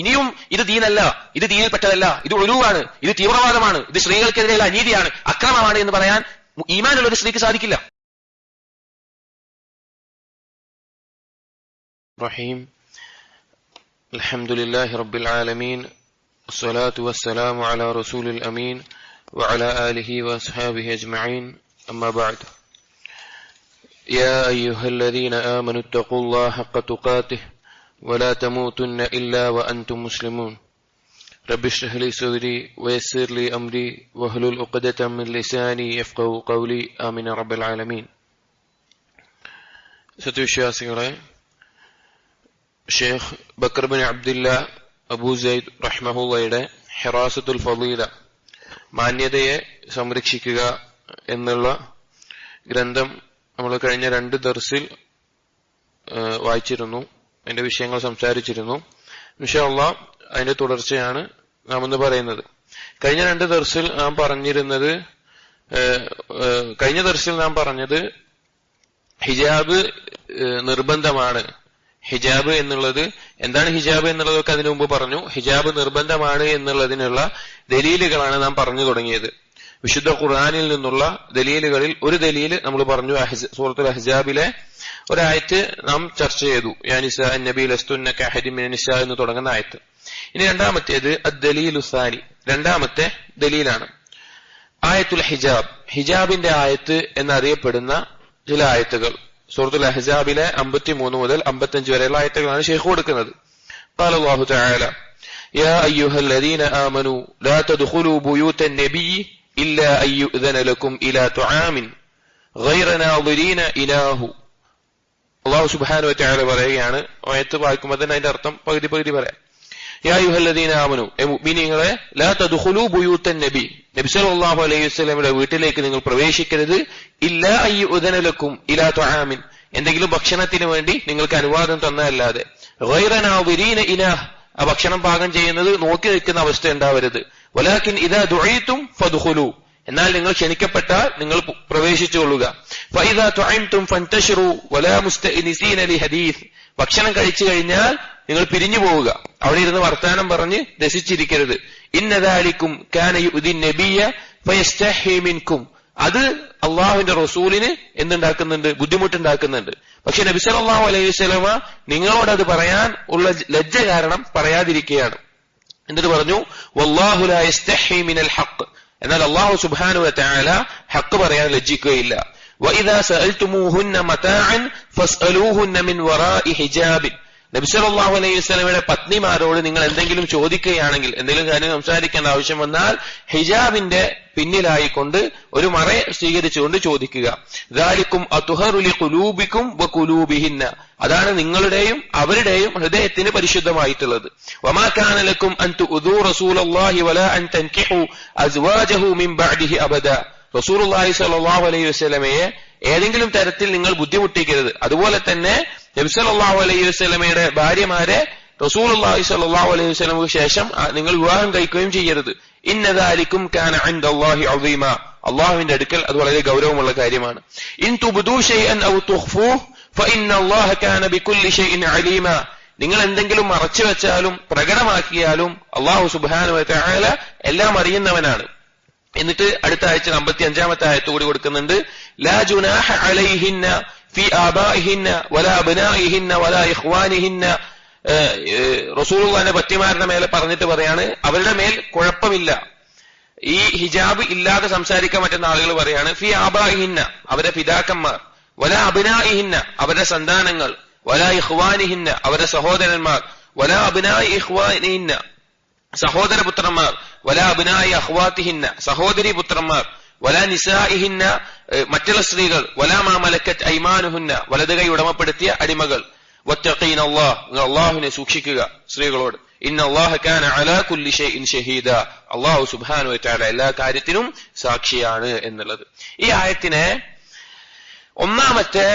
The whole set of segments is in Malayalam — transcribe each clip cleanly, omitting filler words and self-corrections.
ഇനിയും ഇത് ദീനല്ല, ഇത് ദീനിൽപ്പെട്ടതല്ല, ഇത് ഉലൂവാണ്, ഇത് തീവ്രവാദമാണ്, ഇത് സ്ത്രീകൾക്കെതിരെയുള്ള അനീതിയാണ്, അക്രമമാണ് എന്ന് പറയാൻ ഈമാനുള്ള ഒരു സ്ത്രീക്ക് സാധിക്കില്ല. റഹീം. അൽഹംദുലില്ലാഹി റബ്ബിൽ ആലമീൻ വസ്സലാത്തു വസ്സലാമു അലാ റസൂലിൽ അമീൻ വഅലാ ആലിഹി വഅസ്ഹാബിഹി അജ്മഈൻ. അമ്മാ ബഅദ്. യാ അയ്യുഹല്ലദീന ആമനു ഇത്തഖുല്ലാഹ ഹഖ്ക തുഖാതിഹി വലാ തമൂതുന്ന ഇല്ലാ വഅൻതും മുസ്ലിമൂൻ. റബ്ബി ഇശ്റഹ് ലി സദ്രി വയസ്സിർ ലി അംരി വഹ്ലുൽ ഉഖ്ദതം മിൻ ലിസാനി യഫ്ഖഹു ഖൗലി. ആമീൻ റബ്ബൽ ആലമീൻ. സത്യവിശ്വാസികളെ, ഷെയ്ഖ് ബക്കർ ബിൻ അബ്ദുല്ല അബൂ സയ്യിദ് റഹ്മഹുള്ളയുടെ ഹിറാസത്തുൽ ഫളീല, മാന്യതയെ സംരക്ഷിക്കുക എന്നുള്ള ഗ്രന്ഥം നമ്മൾ കഴിഞ്ഞ 2 ദർസിൽ വായിച്ചിരുന്നു, അതിന്റെ വിഷയങ്ങൾ സംസാരിച്ചിരുന്നു. ഇൻഷാ അല്ലാഹ് അതിന്റെ തുടർച്ചയാണ് നാം ഇന്ന് പറയുന്നത്. കഴിഞ്ഞ 2 ദർസിൽ നാം പറഞ്ഞത് ഹിജാബ് നിർബന്ധമാണ്. ഹിജാബ് എന്നുള്ളത് എന്താണ്, ഹിജാബ് എന്നുള്ളതൊക്കെ അതിനു മുമ്പ് പറഞ്ഞു. ഹിജാബ് നിർബന്ധമാണ് എന്നുള്ളതിനുള്ള ദലീലുകളാണ് നാം പറഞ്ഞു തുടങ്ങിയത്. വിശുദ്ധ ഖുർആനിൽ നിന്നുള്ള ദലീലുകളിൽ ഒരു ദലീല് നമ്മൾ പറഞ്ഞു, സൂറത്തുൽ അഹ്സാബിലെ ഒരായത്ത് നാം ചർച്ച ചെയ്തു. യാ നിസാ അൻ-നബി ലസ്തുന്ന കഅഹദിൻ മിനൻ നിസാ എന്ന് തുടങ്ങുന്ന ആയത്ത്. ഇനി രണ്ടാമത്തേത് അദ്ദലീലു സാനി, രണ്ടാമത്തെ ദലീലാണ് ആയത്തുൽ ഹിജാബ്, ഹിജാബിന്റെ ആയത്ത് എന്നറിയപ്പെടുന്ന ചില ആയത്തുകൾ. സൂറത്തുൽ അഹ്സാബിലെ 53 മുതൽ 55 വരെയുള്ള ആയത്തുകളാണ് ഷെയ്ഖ് കൊടുക്കുന്നത്. ഖാല അല്ലാഹു തആല യാ അയ്യുഹല്ലദീന ആമനൂ ലാ തദ്ഖുലൂ ബുയൂതൻ നബിയ്യി ഇല്ലാ അൻ യുഅ്ദന ലക്കും ഇലാ തുആമിൻ ഗൈറ നാദിരീന ഇനാഹു. അല്ലാഹു സുബ്ഹാനഹു വ തആല പറയുകയാണ്, ആയത്ത് വായിക്കുമ്പോൾ തന്നെ അതിന്റെ അർത്ഥം പകുതി പറയാം. യാ അയ്യുഹല്ലദീന ആമനൂ, മുഅ്മിനീങ്ങളെ, ലാ തദ്ഖുലൂ ബുയൂതൻ നബി, നബി സല്ലല്ലാഹു അലൈഹി വസല്ലമയുടെ വീട്ടിലേക്ക് നിങ്ങൾ പ്രവേശിക്കരുത്, ഇല്ലാ അൻ യുഅ്ദന ലക്കും ഇലാ തുആമിൻ, എന്തെങ്കിലും ഭക്ഷണത്തിന് വേണ്ടി നിങ്ങൾക്ക് അനുവാദം തന്നല്ലാതെ, ഗൈറ നാദിരീന ഇനാഹ്, ആ ഭക്ഷണം പാകം ചെയ്യുന്നത് നോക്കി നിൽക്കുന്ന അവസ്ഥ ഉണ്ടാവരുത്, വലാകിൻ ഇദാ ദുഈതും ഫദ്ഖുലൂ, എന്നാൽ നിങ്ങൾ ക്ഷണിക്കപ്പെട്ടാൽ നിങ്ങൾ പ്രവേശിച്ചുകൊള്ളുക, ഫഇദാ തുഇംതും ഫന്തശിറൂ വലാ മുസ്തഅനിസീന ലിഹദീസ്, ഭക്ഷണം കഴിച്ചു കഴിഞ്ഞാൽ നിങ്ങൾ പിരിഞ്ഞു പോവുക, അവിടെ ഇരുന്ന് വർത്താനം പറഞ്ഞ് രസിച്ചിരിക്കരുത്. ഇന്ന ദാലികും കാന യുദിൻ നബിയ ഫയസ്തഹി മിൻകും, അത് അള്ളാഹുവിന്റെ റസൂലിന് എന്തുണ്ടാക്കുന്നുണ്ട്, ബുദ്ധിമുട്ടുണ്ടാക്കുന്നുണ്ട്. പക്ഷെ നബി സല്ലല്ലാഹു അലൈഹി വസല്ലമ നിങ്ങളോട് അത് പറയാൻ ഉള്ള ലജ്ജ കാരണം പറയാതിരിക്കുകയാണ്. എന്നിട്ട് പറഞ്ഞു, വല്ലാഹു ലാ യസ്തഹി മിനൽ ഹഖ്, എന്നാൽ അല്ലാഹു സുബ്ഹാനഹു വ തആല ഹഖ് പറയാൻ ലജ്ജിക്കുകയില്ല. വഇദാ സഅൽതുമൂഹുന്ന മതാഅൻ ഫസ്അലൂഹുന്ന മിൻ വറാഇ ഹിജാബിൻ, നബി സല്ലല്ലാഹു അലൈഹി വസല്ലമയുടെ പത്നിമാരോട് നിങ്ങൾ എന്തെങ്കിലും ചോദിക്കുകയാണെങ്കിൽ, എന്തെങ്കിലും കാര്യം സംസാരിക്കേണ്ട ആവശ്യം വന്നാൽ ഹിജാബിന്റെ പിന്നിലായിക്കൊണ്ട് ഒരു മറ സ്വീകരിച്ചുകൊണ്ട് ചോദിക്കുക. ദാലികും അത്ഹറു ലിഖുലൂബികും വഖുലൂബിഹിന്ന, അതാണ് നിങ്ങളുടെയും അവരുടെയും ഹൃദയത്തിന് പരിശുദ്ധമായിട്ടുള്ളത്. വമാ കാന ലക്കും അൻ തുഉദൂ റസൂലല്ലാഹി വലാ അൻ തൻകിഹു അസ്വാജഹു മിൻ ബഅദിഹി അബദാ, റസൂലുള്ളാഹി സ്വല്ലല്ലാഹു അലൈഹി വസല്ലമയെ ഏതെങ്കിലും തരത്തിൽ നിങ്ങൾ ബുദ്ധിമുട്ടിക്കരുത്. അതുപോലെ തന്നെ നബി സല്ലല്ലാഹു അലൈഹി വസല്ലമയുടെ ഭാര്യമാരെ റസൂലുള്ളാഹി സ്വല്ലല്ലാഹു അലൈഹി വസല്ലമയ്ക്ക് ശേഷം നിങ്ങൾ വിവാഹം കഴിക്കുകയും ചെയ്യരുത്. ഇന്ന ദാലികും കാന ഇൻദല്ലാഹി അസീമ, അല്ലാഹുവിന്റെ അടുക്കൽ അത് വളരെ ഗൗരവമുള്ള കാര്യമാണ്. ഇൻ തുബ്ദൂ ഷൈഅൻ ഔ തുഖ്ഫൂഹു ഫഇന്നല്ലാഹ കാന ബികുല്ലി ഷൈഇൻ അലീമ, നിങ്ങൾ എന്തെങ്കിലും മറച്ചു വെച്ചാലും പ്രകടമാക്കിയാലും അല്ലാഹു സുബ്ഹാനഹു വ തആല എല്ലാം അറിയുന്നവനാണ്. എന്നിട്ട് അടുത്ത ആഴ്ച 55-ാമത്തെ ആയത്ത് കൂടി കൊടുക്കുന്നുണ്ട്. ലാ ജുനാഹ അലൈഹിന്ന ഫി ആബാഇഹിന്ന വലാ അബ്നാഇഹിന്ന വലാ ഇഖ്വാനിഹിന്ന, റസൂലുള്ളാഹിന്റെ പത്നിമാരുടെ മേലെ പറഞ്ഞിട്ട് പറയാണ്, അവരുടെ മേൽ കുഴപ്പമില്ല. ഈ ഹിജാബ് ഇല്ലാതെ സംസാരിക്കാൻ പറ്റുന്ന ആളുകൾ പറയാണ്, ഫി ആബാഇഹിന്ന, അവരുടെ പിതാക്കന്മാർ, വലാ അബ്നാഇഹിന്ന, അവരുടെ സന്താനങ്ങൾ, വലാ ഇഖ്വാനിഹിന്ന, അവരുടെ സഹോദരന്മാർ, വലാ അബ്നാഇ ഇഖ്വാനിഹിന്ന, സഹോദരപുത്രന്മാർ, വലാ അബ്നാഇ അഖ്വാതിഹിന്ന, സഹോദരി പുത്രന്മാർ, വലാ നിസാഇഹിന്ന, മറ്റുള്ള സ്ത്രീകൾ, വലാ മാ മലക്കത്ത് ഐമാനുഹുന്ന, വലത് കൈ ഉടമപ്പെടുത്തിയ അടിമകൾ. വത്തഖീന അല്ലാഹ്, നിങ്ങൾ അല്ലാഹുവിനെ സൂക്ഷിക്കുക സ്ത്രീകളോട്. ഇന്ന അല്ലാഹ കാന അലാ കുല്ലി ഷൈഇൻ ഷഹീദ, അല്ലാഹു സുബ്ഹാനഹു വ തആല എല്ലാ കാര്യത്തിനും സാക്ഷിയാണ് എന്നുള്ളത്. ഈ ആയത്തിനെ ഒന്നാമത്തെ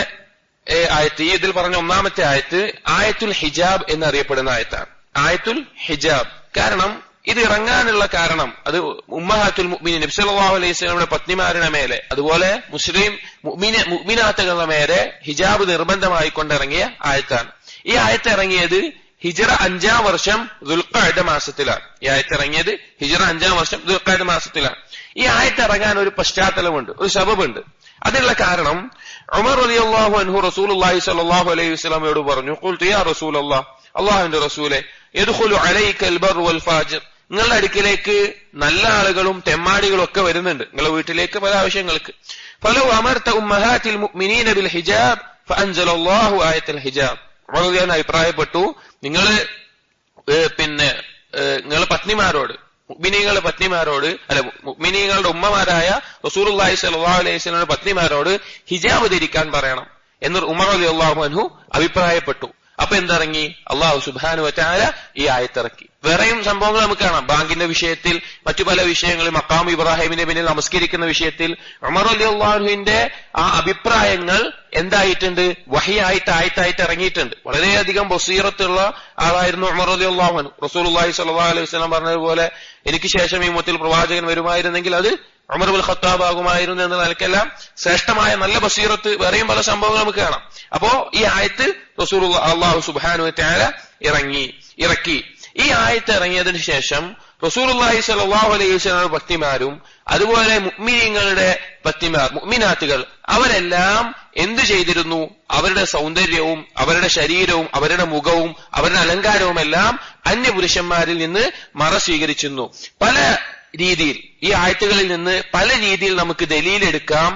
ആയത്ത്, ഈ ഇതിൽ പറഞ്ഞ ഒന്നാമത്തെ ആയത്ത് ആയത്തുൽ ഹിജാബ് എന്നറിയപ്പെടുന്ന ആയത്താണ്. ആയത്തുൽ ഹിജാബ് കാരണം ഇത് ഇറങ്ങാനുള്ള കാരണം അത് ഉമ്മഹാത്തുൽ മുഅ്മിനീൻ നബി സല്ലല്ലാഹു അലൈഹി വസല്ലമയുടെ പത്നിമാരുടെ മേലെ, അതുപോലെ മുസ്ലിം മുഅ്മിനാത്തുകളുടെ മേലെ ഹിജാബ് നിർബന്ധമായി കൊണ്ടിറങ്ങിയ ആയത്താണ്. ഈ ആയത്ത് ഇറങ്ങിയത് ഹിജ്റ 5-ാം വർഷം ദുൽഖഅദ മാസത്തിലാണ്. ഈ ആയത്ത് ഇറങ്ങിയത് ഹിജ്റ 5-ാം വർഷം ദുൽഖഅദ മാസത്തിലാണ്. ഈ ആയത്ത് ഇറങ്ങാൻ ഒരു പശ്ചാത്തലമുണ്ട്, ഒരു സബബുണ്ട്. അതിനുള്ള കാരണം ഉമർ റളിയല്ലാഹു അൻഹു റസൂലുള്ളാഹി സ്വല്ലല്ലാഹു അലൈഹി വസല്ലമയോട് പറഞ്ഞു, ഖുൽതു യാ റസൂലല്ലാഹ്, അല്ലാഹുവിന്റെ റസൂലേ, യദ്ഖുലു അലൈക്കൽ ബർ വൽ ഫാജിർ, നിങ്ങളുടെ അടുക്കിലേക്ക് നല്ല ആളുകളും തെമ്മാടികളും ഒക്കെ വരുന്നുണ്ട്, നിങ്ങളുടെ വീട്ടിലേക്ക് പല ആവശ്യങ്ങൾക്ക്. ഫലൗ അമർത ഉമ്മഹാത്തിൽ മുഅ്മിനീന ബിൽ ഹിജാബ് ഫഅൻസലല്ലാഹു ആയത്തുൽ ഹിജാബ്. വളരെ അഭിപ്രായപ്പെട്ടു, നിങ്ങള് നിങ്ങളെ പത്നിമാരോട്, മുഅ്മിനീങ്ങളുടെ പത്നിമാരോട്, അല്ല മുഅ്മിനീങ്ങളുടെ ഉമ്മമാരായ റസൂലുള്ളാഹി സ്വല്ലല്ലാഹു അലൈഹി വസല്ലമയുടെ പത്നിമാരോട് ഹിജാബ് ധരിക്കാൻ പറയണം എന്ന് ഉമർ റളിയല്ലാഹു അൻഹു അഭിപ്രായപ്പെട്ടു. അപ്പൊ എന്തിറങ്ങി? അല്ലാഹു സുബ്ഹാനഹു വ തആല ഈ ആയത്തിറക്കി. വേറെയും സംഭവങ്ങൾ നമുക്ക് കാണാം. ബാങ്കിന്റെ വിഷയത്തിൽ, മറ്റു പല വിഷയങ്ങളിൽ, മഖാം ഇബ്രാഹിമിന്റെ പിന്നിൽ നമസ്കരിക്കുന്ന വിഷയത്തിൽ ഉമർ റളിയല്ലാഹു അൻഹുവിന്റെ ആ അഭിപ്രായങ്ങൾ എന്തായിട്ടുണ്ട്? വഹിയായിട്ട് ആയത്തായിട്ട് ഇറങ്ങിയിട്ടുണ്ട്. വളരെയധികം ബസീറത്തുള്ള ആളായിരുന്നു ഉമർ റളിയല്ലാഹു അൻഹു. റസൂലുള്ളാഹി സ്വല്ലല്ലാഹു അലൈഹി വസല്ലം പറഞ്ഞതുപോലെ എനിക്ക് ശേഷം ഈ ഉമ്മത്തിൽ പ്രവാചകൻ വരുമായിരുന്നെങ്കിൽ അത് ഉമർ ഇബ്നുൽ ഖത്താബ് ആകുമായിരുന്നു എന്ന നിലക്കെല്ലാം ശ്രേഷ്ഠമായ നല്ല ബസീറത്ത് വേറെയും പല സംഭവങ്ങൾ നമുക്ക് കാണാം. അപ്പോ ഈ ആയത്ത് അല്ലാഹു സുബ്ഹാനഹു വ തആല ഇറക്കി. ഈ ആയത്ത് ഇറങ്ങിയതിനു ശേഷം റസൂലുള്ളാഹി സ്വല്ലല്ലാഹു അലൈഹി വസല്ലം ഭക്തിമാരും അതുപോലെ മുഅ്മിനീങ്ങളുടെ ഭക്തിമാർ, മുഅ്മിനാത്തുകൾ, അവരെല്ലാം എന്തു ചെയ്തിരുന്നു? അവരുടെ സൗന്ദര്യവും അവരുടെ ശരീരവും അവരുടെ മുഖവും അവരുടെ അലങ്കാരവും എല്ലാം അന്യപുരുഷന്മാരിൽ നിന്ന് മറ സ്വീകരിച്ചിരുന്നു. പല രീതിയിൽ ഈ ആയത്തുകളിൽ നിന്ന് പല രീതിയിൽ നമുക്ക് ദലീലെടുക്കാം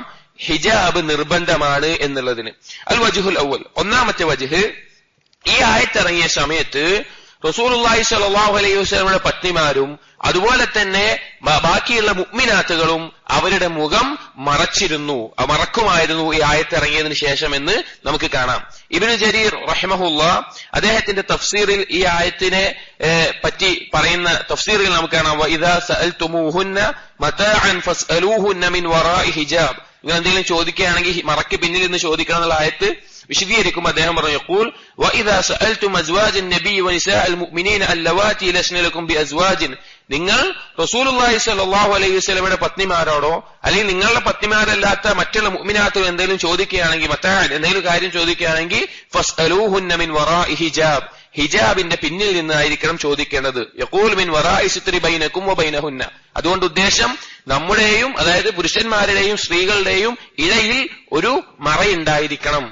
ഹിജാബ് നിർബന്ധമാണ് എന്നുള്ളതിന്. അൽ വജ്ഹുൽ അവൽ, ഒന്നാമത്തെ വജ്ഹ്, ഈ ആയത്തിറങ്ങിയ സമയത്ത് റസൂലുള്ളാഹി സ്വല്ലല്ലാഹു അലൈഹി വസല്ലമയുടെ പത്നിമാരും അതുപോലെ തന്നെ ബാക്കിയുള്ള മുഅ്മിനാത്തുകളും അവരുടെ മുഖം മറക്കുമായിരുന്നു ഈ ആയത്തിറങ്ങിയതിനു ശേഷം എന്ന് നമുക്ക് കാണാം. ഇബ്നു ജരീർ റഹിമഹുല്ലാഹ് അദ്ദേഹത്തിന്റെ തഫ്സീറിൽ ഈ ആയത്തിനെ പറ്റി പറയുന്ന തഫ്സീറിൽ നമുക്ക് കാണാം, വഇദാ സഅൽതുമൂഹുന്ന മതാഅൻ ഫസ്അലൂഹുന്ന മിൻ വറാഇ ഹിജാബ്, നിങ്ങൾ എന്തെങ്കിലും ചോദിക്കുകയാണെങ്കിൽ മറയ്ക്ക് പിന്നിൽ നിന്ന് ചോദിക്കണം എന്നുള്ള ആയത്ത് വിശദീകരിക്കുമ്പോൾ അദ്ദേഹം പറഞ്ഞു, യഖൂൽ വഇദാ സഅൽതും അസ്വാജൻ നബി വനിസാഅൽ മുഅ്മിനീന അല്ലവാതി ലസ്ന ലക്കും ബിഅസ്വാജിൻ, നിങ്ങൾ റസൂലുള്ളാഹി സ്വല്ലല്ലാഹു അലൈഹി വസല്ലമയുടെ പത്നിമാരോടോ അല്ലെങ്കിൽ നിങ്ങളുടെ പത്നിമാരല്ലാത്ത മറ്റുള്ള മുഅ്മിനാത്തുകൾ എന്തെങ്കിലും ചോദിക്കുകയാണെങ്കിൽ, എന്തെങ്കിലും കാര്യം ചോദിക്കുകയാണെങ്കിൽ ഫസ്അലൂഹുന്ന മിൻ വറാഇ ഹിജാബ്, ഹിജാബിന്റെ പിന്നിൽ നിന്നായിരിക്കണം ചോദിക്കേണ്ടത്. യഖൂൽ മിൻ വറാഇ സിത്രി ബൈനകും വബൈനഹുന്ന, അതുകൊണ്ട് ഉദ്ദേശം നമ്മുടെയും അതായത് പുരുഷന്മാരുടെയും സ്ത്രീകളുടെയും ഇടയിൽ ഒരു മറയുണ്ടായിരിക്കണം,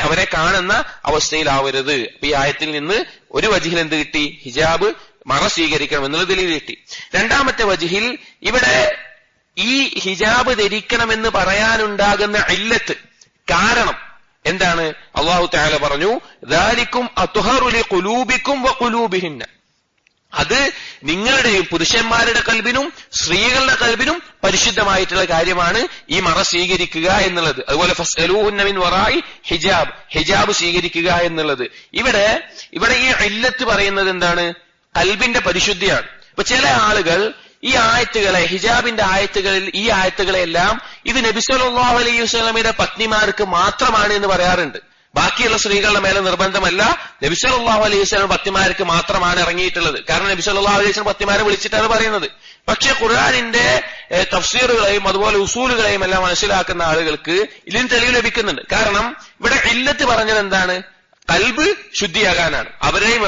അവരെ കാണുന്ന അവസ്ഥയിലാവരുത്. അപ്പൊ ഈ ആയത്തിൽ നിന്ന് ഒരു വജ്ഹിൽ എന്ത് കിട്ടി? ഹിജാബ് മറ സ്വീകരിക്കണം എന്നുള്ളതിൽ കിട്ടി. രണ്ടാമത്തെ വജ്ഹിൽ ഇവിടെ ഈ ഹിജാബ് ധരിക്കണമെന്ന് പറയാനുണ്ടാകുന്ന ഇല്ലത്ത്, കാരണം എന്താണ്? അല്ലാഹു തആല പറഞ്ഞു, ദാലികും അത്ഹറു ലിഖുലൂബികും വഖുലൂബിഹിന്ന, അത് നിങ്ങളുടെയും പുരുഷന്മാരുടെ കൽബിനും സ്ത്രീകളുടെ കൽബിനും പരിശുദ്ധമായിട്ടുള്ള കാര്യമാണ് ഈ മറ സ്വീകരിക്കുക എന്നുള്ളത്. അതുപോലെ ഫസ്അലൂഹുന്ന മിൻ വറാഇ ഹിജാബ്, ഹിജാബ് സ്വീകരിക്കുക എന്നുള്ളത്. ഇവിടെ ഈ ഇല്ലത്ത് പറയുന്നത് എന്താണ്? കൽബിന്റെ പരിശുദ്ധിയാണ്. ഇപ്പൊ ചില ആളുകൾ ഈ ആയത്തുകളെ, ഹിജാബിന്റെ ആയത്തുകളിൽ ഈ ആയത്തുകളെല്ലാം ഇത് നബി സല്ലല്ലാഹു അലൈഹി വസല്ലമയുടെ പത്നിമാർക്ക് മാത്രമാണ് എന്ന് പറയാറുണ്ട്. ബാക്കിയുള്ള സ്ത്രീകളുടെ മേലെ നിർബന്ധമല്ല, നബി സല്ലല്ലാഹു അലൈഹി വസല്ലം പത്നിമാർക്ക് മാത്രമാണ് ഇറങ്ങിയിട്ടുള്ളത്. കാരണം നബി സല്ലല്ലാഹു അലൈഹി വസല്ലം പത്നിമാരെ വിളിച്ചിട്ടാണ് പറയുന്നത്. പക്ഷെ ഖുർആനിന്റെ തഫ്സീറുകളെയും അതുപോലെ ഉസൂലുകളെയും എല്ലാം മനസ്സിലാക്കുന്ന ആളുകൾക്ക് ഇതിന് തെളിവ് ലഭിക്കുന്നുണ്ട്. കാരണം ഇവിടെ ഇല്ലത്ത് പറഞ്ഞത് എന്താണ്? കൽബ് ശുദ്ധിയാകാനാണ്, അവരെയും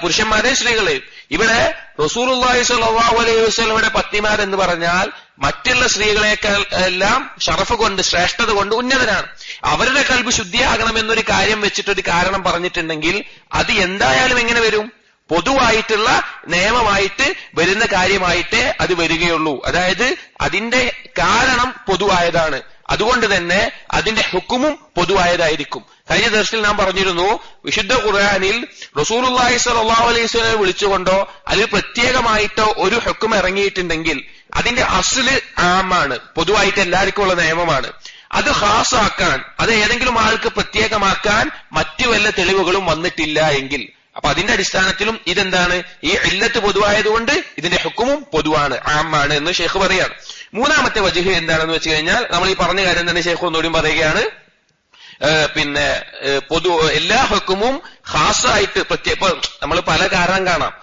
പുരുഷന്മാരെയും സ്ത്രീകളെയും. ഇവിടെ റസൂലുള്ളാഹി സ്വല്ലല്ലാഹു അലൈഹി വസല്ലമയുടെ പത്നിമാരെന്ന് പറഞ്ഞാൽ മറ്റുള്ള സ്ത്രീകളെക്കാൾ എല്ലാം ഷറഫ് കൊണ്ട്, ശ്രേഷ്ഠത കൊണ്ട് ഉന്നതരാണ്. അവരുടെ കൽബ് ശുദ്ധിയാകണമെന്നൊരു കാര്യം വെച്ചിട്ടൊരു കാരണം പറഞ്ഞിട്ടുണ്ടെങ്കിൽ അത് എന്തായാലും എങ്ങനെ വരും? പൊതുവായിട്ടുള്ള നിയമമായിട്ട് വരുന്ന കാര്യമായിട്ടേ അത് വരികയുള്ളൂ. അതായത് അതിന്റെ കാരണം പൊതുവായതാണ്, അതുകൊണ്ട് തന്നെ അതിന്റെ ഹുക്കുമും പൊതുവായതായിരിക്കും. കഴിഞ്ഞ ദിവസത്തിൽ നാം പറഞ്ഞിരുന്നു, വിശുദ്ധ ഖുർആനിൽ റസൂലുള്ളാഹി സ്വല്ലല്ലാഹു അലൈഹി വസല്ലം വിളിച്ചുകൊണ്ടോ അല്ലെങ്കിൽ പ്രത്യേകമായിട്ടോ ഒരു ഹുക്കും ഇറങ്ങിയിട്ടുണ്ടെങ്കിൽ അതിന്റെ അസ്ല് ആമാണ്, പൊതുവായിട്ട് എല്ലാവർക്കും ഉള്ള നിയമമാണ്. അത് ഖാസാക്കാൻ, അത് ഏതെങ്കിലും ആൾക്ക് പ്രത്യേകമാക്കാൻ മറ്റു വല്ല തെളിവുകളും വന്നിട്ടില്ല എങ്കിൽ, അപ്പൊ അതിന്റെ അടിസ്ഥാനത്തിലും ഇതെന്താണ്? ഈ ഇല്ലത്ത് പൊതുവായതുകൊണ്ട് ഇതിന്റെ ഹുക്കുമും പൊതുവാണ്, ആമാണ് എന്ന് ഷെയ്ഖ് പറയാണ്. മൂന്നാമത്തെ വജ്ഹ് എന്താണെന്ന് വെച്ച് കഴിഞ്ഞാൽ, നമ്മൾ ഈ പറഞ്ഞ കാര്യം തന്നെ ഷെയ്ഖ് ഒന്നുകൂടി പറയുകയാണ്. എല്ലാ ഹുക്കുമും ഖാസായിട്ട് പ്രത്യേക, നമ്മൾ പല കാരണം കാണാം,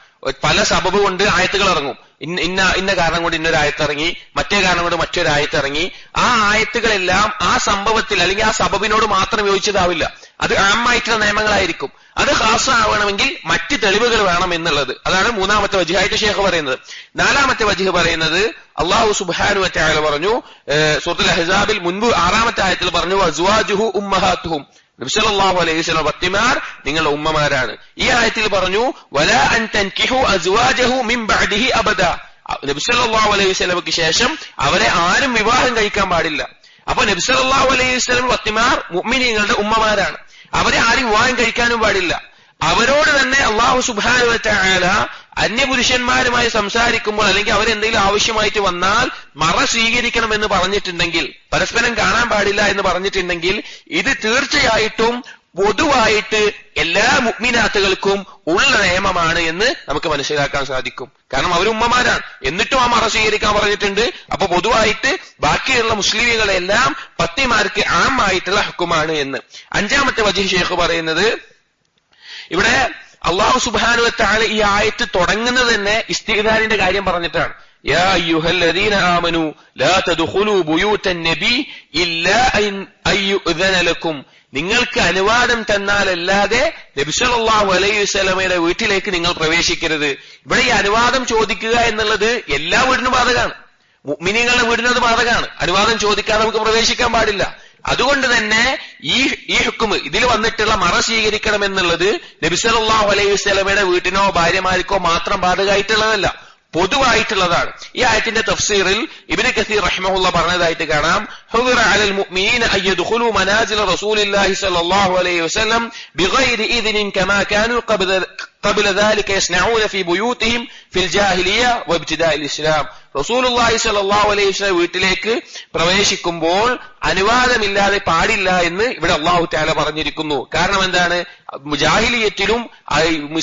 പല സബബ് കൊണ്ട് ആയത്തുകൾ ഇറങ്ങും. ഇന്ന കാരണം കൊണ്ട് ഇന്നൊരു ആയത്തിറങ്ങി, മറ്റേ കാരണം കൊണ്ട് മറ്റൊരു ആയത്തിറങ്ങി. ആ ആയത്തുകളെല്ലാം ആ സംഭവത്തിൽ അല്ലെങ്കിൽ ആ സബബിനോട് മാത്രം യോജിച്ചതാവില്ല, അത് ആമായിട്ടുള്ള നിയമങ്ങളായിരിക്കും. അത് ഖാസാവണമെങ്കിൽ മറ്റ് തെളിവുകൾ വേണം എന്നുള്ളത്. അതാണ് മൂന്നാമത്തെ വജ്ഹായിട്ട് ഷേഖ് പറയുന്നത്. നാലാമത്തെ വജ്ഹ് പറയുന്നത് അല്ലാഹു സുബ്ഹാനഹു വ തആല പറഞ്ഞു സൂറത്തുൽ അഹ്സാബിൽ മുൻപ് 6ാമത്തെ ആയത്തിൽ പറഞ്ഞു അസ്വാജുഹു ഉമ്മഹാത്തുഹും, നബി സല്ലല്ലാഹു അലൈഹി വസല്ലം പത്നിമാർ നിങ്ങളുടെ ഉമ്മമാരാണ്. ഈ ആയത്തിൽ പറഞ്ഞു വലാ അൻ തൻകിഹു അസ്വാജഹു മിൻ ബഅദിഹി അബദ, നബി സല്ലല്ലാഹു അലൈഹി വസല്ലമക്ക് ശേഷം അവരെ ആരും വിവാഹം കഴിക്കാൻ പാടില്ല. അപ്പൊ നബി സല്ലല്ലാഹു അലൈഹി വസല്ലം പത്നിമാർ മുഅ്മിനീങ്ങളുടെ ഉമ്മമാരാണ്. അവരെ ആരും വിവാഹം കഴിക്കാനും പാടില്ല. അവരോട് തന്നെ അല്ലാഹു സുബ്ഹാനഹു വ തആല അന്യപുരുഷന്മാരുമായി സംസാരിക്കുമ്പോൾ അല്ലെങ്കിൽ അവരെന്തെങ്കിലും ആവശ്യമായിട്ട് വന്നാൽ മറ സ്വീകരിക്കണമെന്ന് പറഞ്ഞിട്ടുണ്ടെങ്കിൽ, പരസ്പരം കാണാൻ പാടില്ല എന്ന് പറഞ്ഞിട്ടുണ്ടെങ്കിൽ, ഇത് തീർച്ചയായിട്ടും പൊതുവായിട്ട് എല്ലാ മുഅ്മിനാത്തുകൾക്കും ഉള്ള നിയമമാണ് എന്ന് നമുക്ക് മനസ്സിലാക്കാൻ സാധിക്കും. കാരണം അവർ ഉമ്മമാരാണ്, എന്നിട്ടും ആ മറ സ്വീകരിക്കാൻ പറഞ്ഞിട്ടുണ്ട്. അപ്പൊ പൊതുവായിട്ട് ബാക്കിയുള്ള മുസ്ലിമുകളെല്ലാം പത്നിമാർക്ക് ആമായിട്ടുള്ള ഹുക്കുമാണ് എന്ന്. 5ാമത്തെ വജ്ഹ് ഷേഖ് പറയുന്നത് ഇവിടെ അല്ലാഹു സുബ്ഹാനഹു വ തആല ഈ ആയത്ത് തുടങ്ങുന്നത് തന്നെ ഇസ്തിഗ്ദാനിന്റെ കാര്യം പറഞ്ഞിട്ടാണ്. യാ അയ്യുഹല്ലദീന ആമനു ലാ തദ്ഖുലൂ ബുയൂതൻ നബി ഇല്ലാ അയ്യുഅ്ദന ലക്കും, നിങ്ങൾക്ക് അനുവാദം തന്നാലല്ലാതെ നബി സല്ലല്ലാഹു അലൈഹി വസല്ലമയുടെ വീട്ടിലേക്ക് നിങ്ങൾ പ്രവേശിക്കരുത്. ഇവിടെ ഈ അനുവാദം ചോദിക്കുക എന്നുള്ളത് എല്ലാ വീടിനും ബാധകമാണ്. മുഅ്മിനീങ്ങളുടെ വീടിനത് ബാധകമാണ്. അനുവാദം ചോദിക്കാതെ നമുക്ക് പ്രവേശിക്കാൻ പാടില്ല. അതുകൊണ്ട് തന്നെ ഈ ഹുക്മ് ഇതിൽ വന്നിട്ടുള്ള മറ സ്വീകരിക്കണം എന്നുള്ളത് നബി സല്ലല്ലാഹു അലൈഹി വസല്ലമയുടെ വീട്ടിനോ ഭാര്യമാർക്കോ മാത്രം ബാധകമായിട്ടുള്ളതല്ല, പൊതുവായിട്ടുള്ളതാണ്. ഈ ആയത്തിന്റെ തഫ്സീറിൽ ഇബ്നു കസീർ റഹിമഹുല്ലാഹ് പറഞ്ഞതായിട്ട് കാണാം ഹുദിറ അലൽ മുഅ്മിനീന അയ്യദ്ഖുലു മനാസില റസൂലില്ലാഹി സ്വല്ലല്ലാഹു അലൈഹി വസല്ലം ബിഗൈരി ഇദ്നിൻ കമാ കാനൂ ഖബ്ല ദാലിക യസ്നഊന ഫീ ബുയൂതിഹിം ഫിൽ ജാഹിലിയ്യ വഇബ്തിദാഇൽ ഇസ്ലാം. റസൂലുള്ളാഹി സ്വല്ലല്ലാഹു അലൈഹി വസല്ലം വീട്ടിലേക്ക് പ്രവേശിക്കുമ്പോൾ അനുവാദമില്ലാതെ പാടില്ല എന്ന് ഇവിടെ അല്ലാഹു തആല പറഞ്ഞിരിക്കുന്നു. കാരണം എന്താണ്? ജാഹിലിയത്തിലും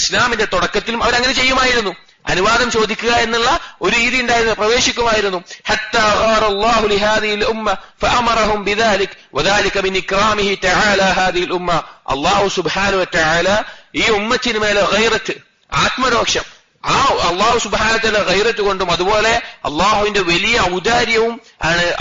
ഇസ്ലാമിന്റെ തുടക്കത്തിലും അവരങ്ങനെ ചെയ്യുമായിരുന്നു. അനുവാദം ചോദിക്കുക എന്നുള്ള ഒരു രീതി ഉണ്ടായിരുന്നു, പ്രവേശിക്കുമായിരുന്നു. ഹത്താ ഖാറല്ലാഹു ലിഹാദിഹിൽ ഉമ്മ ഫഅമറഹും ബിദാലിക് വദാലിക മിൻ ഇക്റാമിഹി തആല ഹാദിഹിൽ ഉമ്മ. അല്ലാഹു സുബ്ഹാനഹു വ തആല ഈ ഉമ്മത്തിന് മേലെ ഗൈറത്ത്, ആത്മരോക്ഷം, ആ അല്ലാഹു സുബ്ഹാനഹു വ തആല ഗൈറത്ത് കൊണ്ടും അതുപോലെ അല്ലാഹുവിന്റെ വലിയ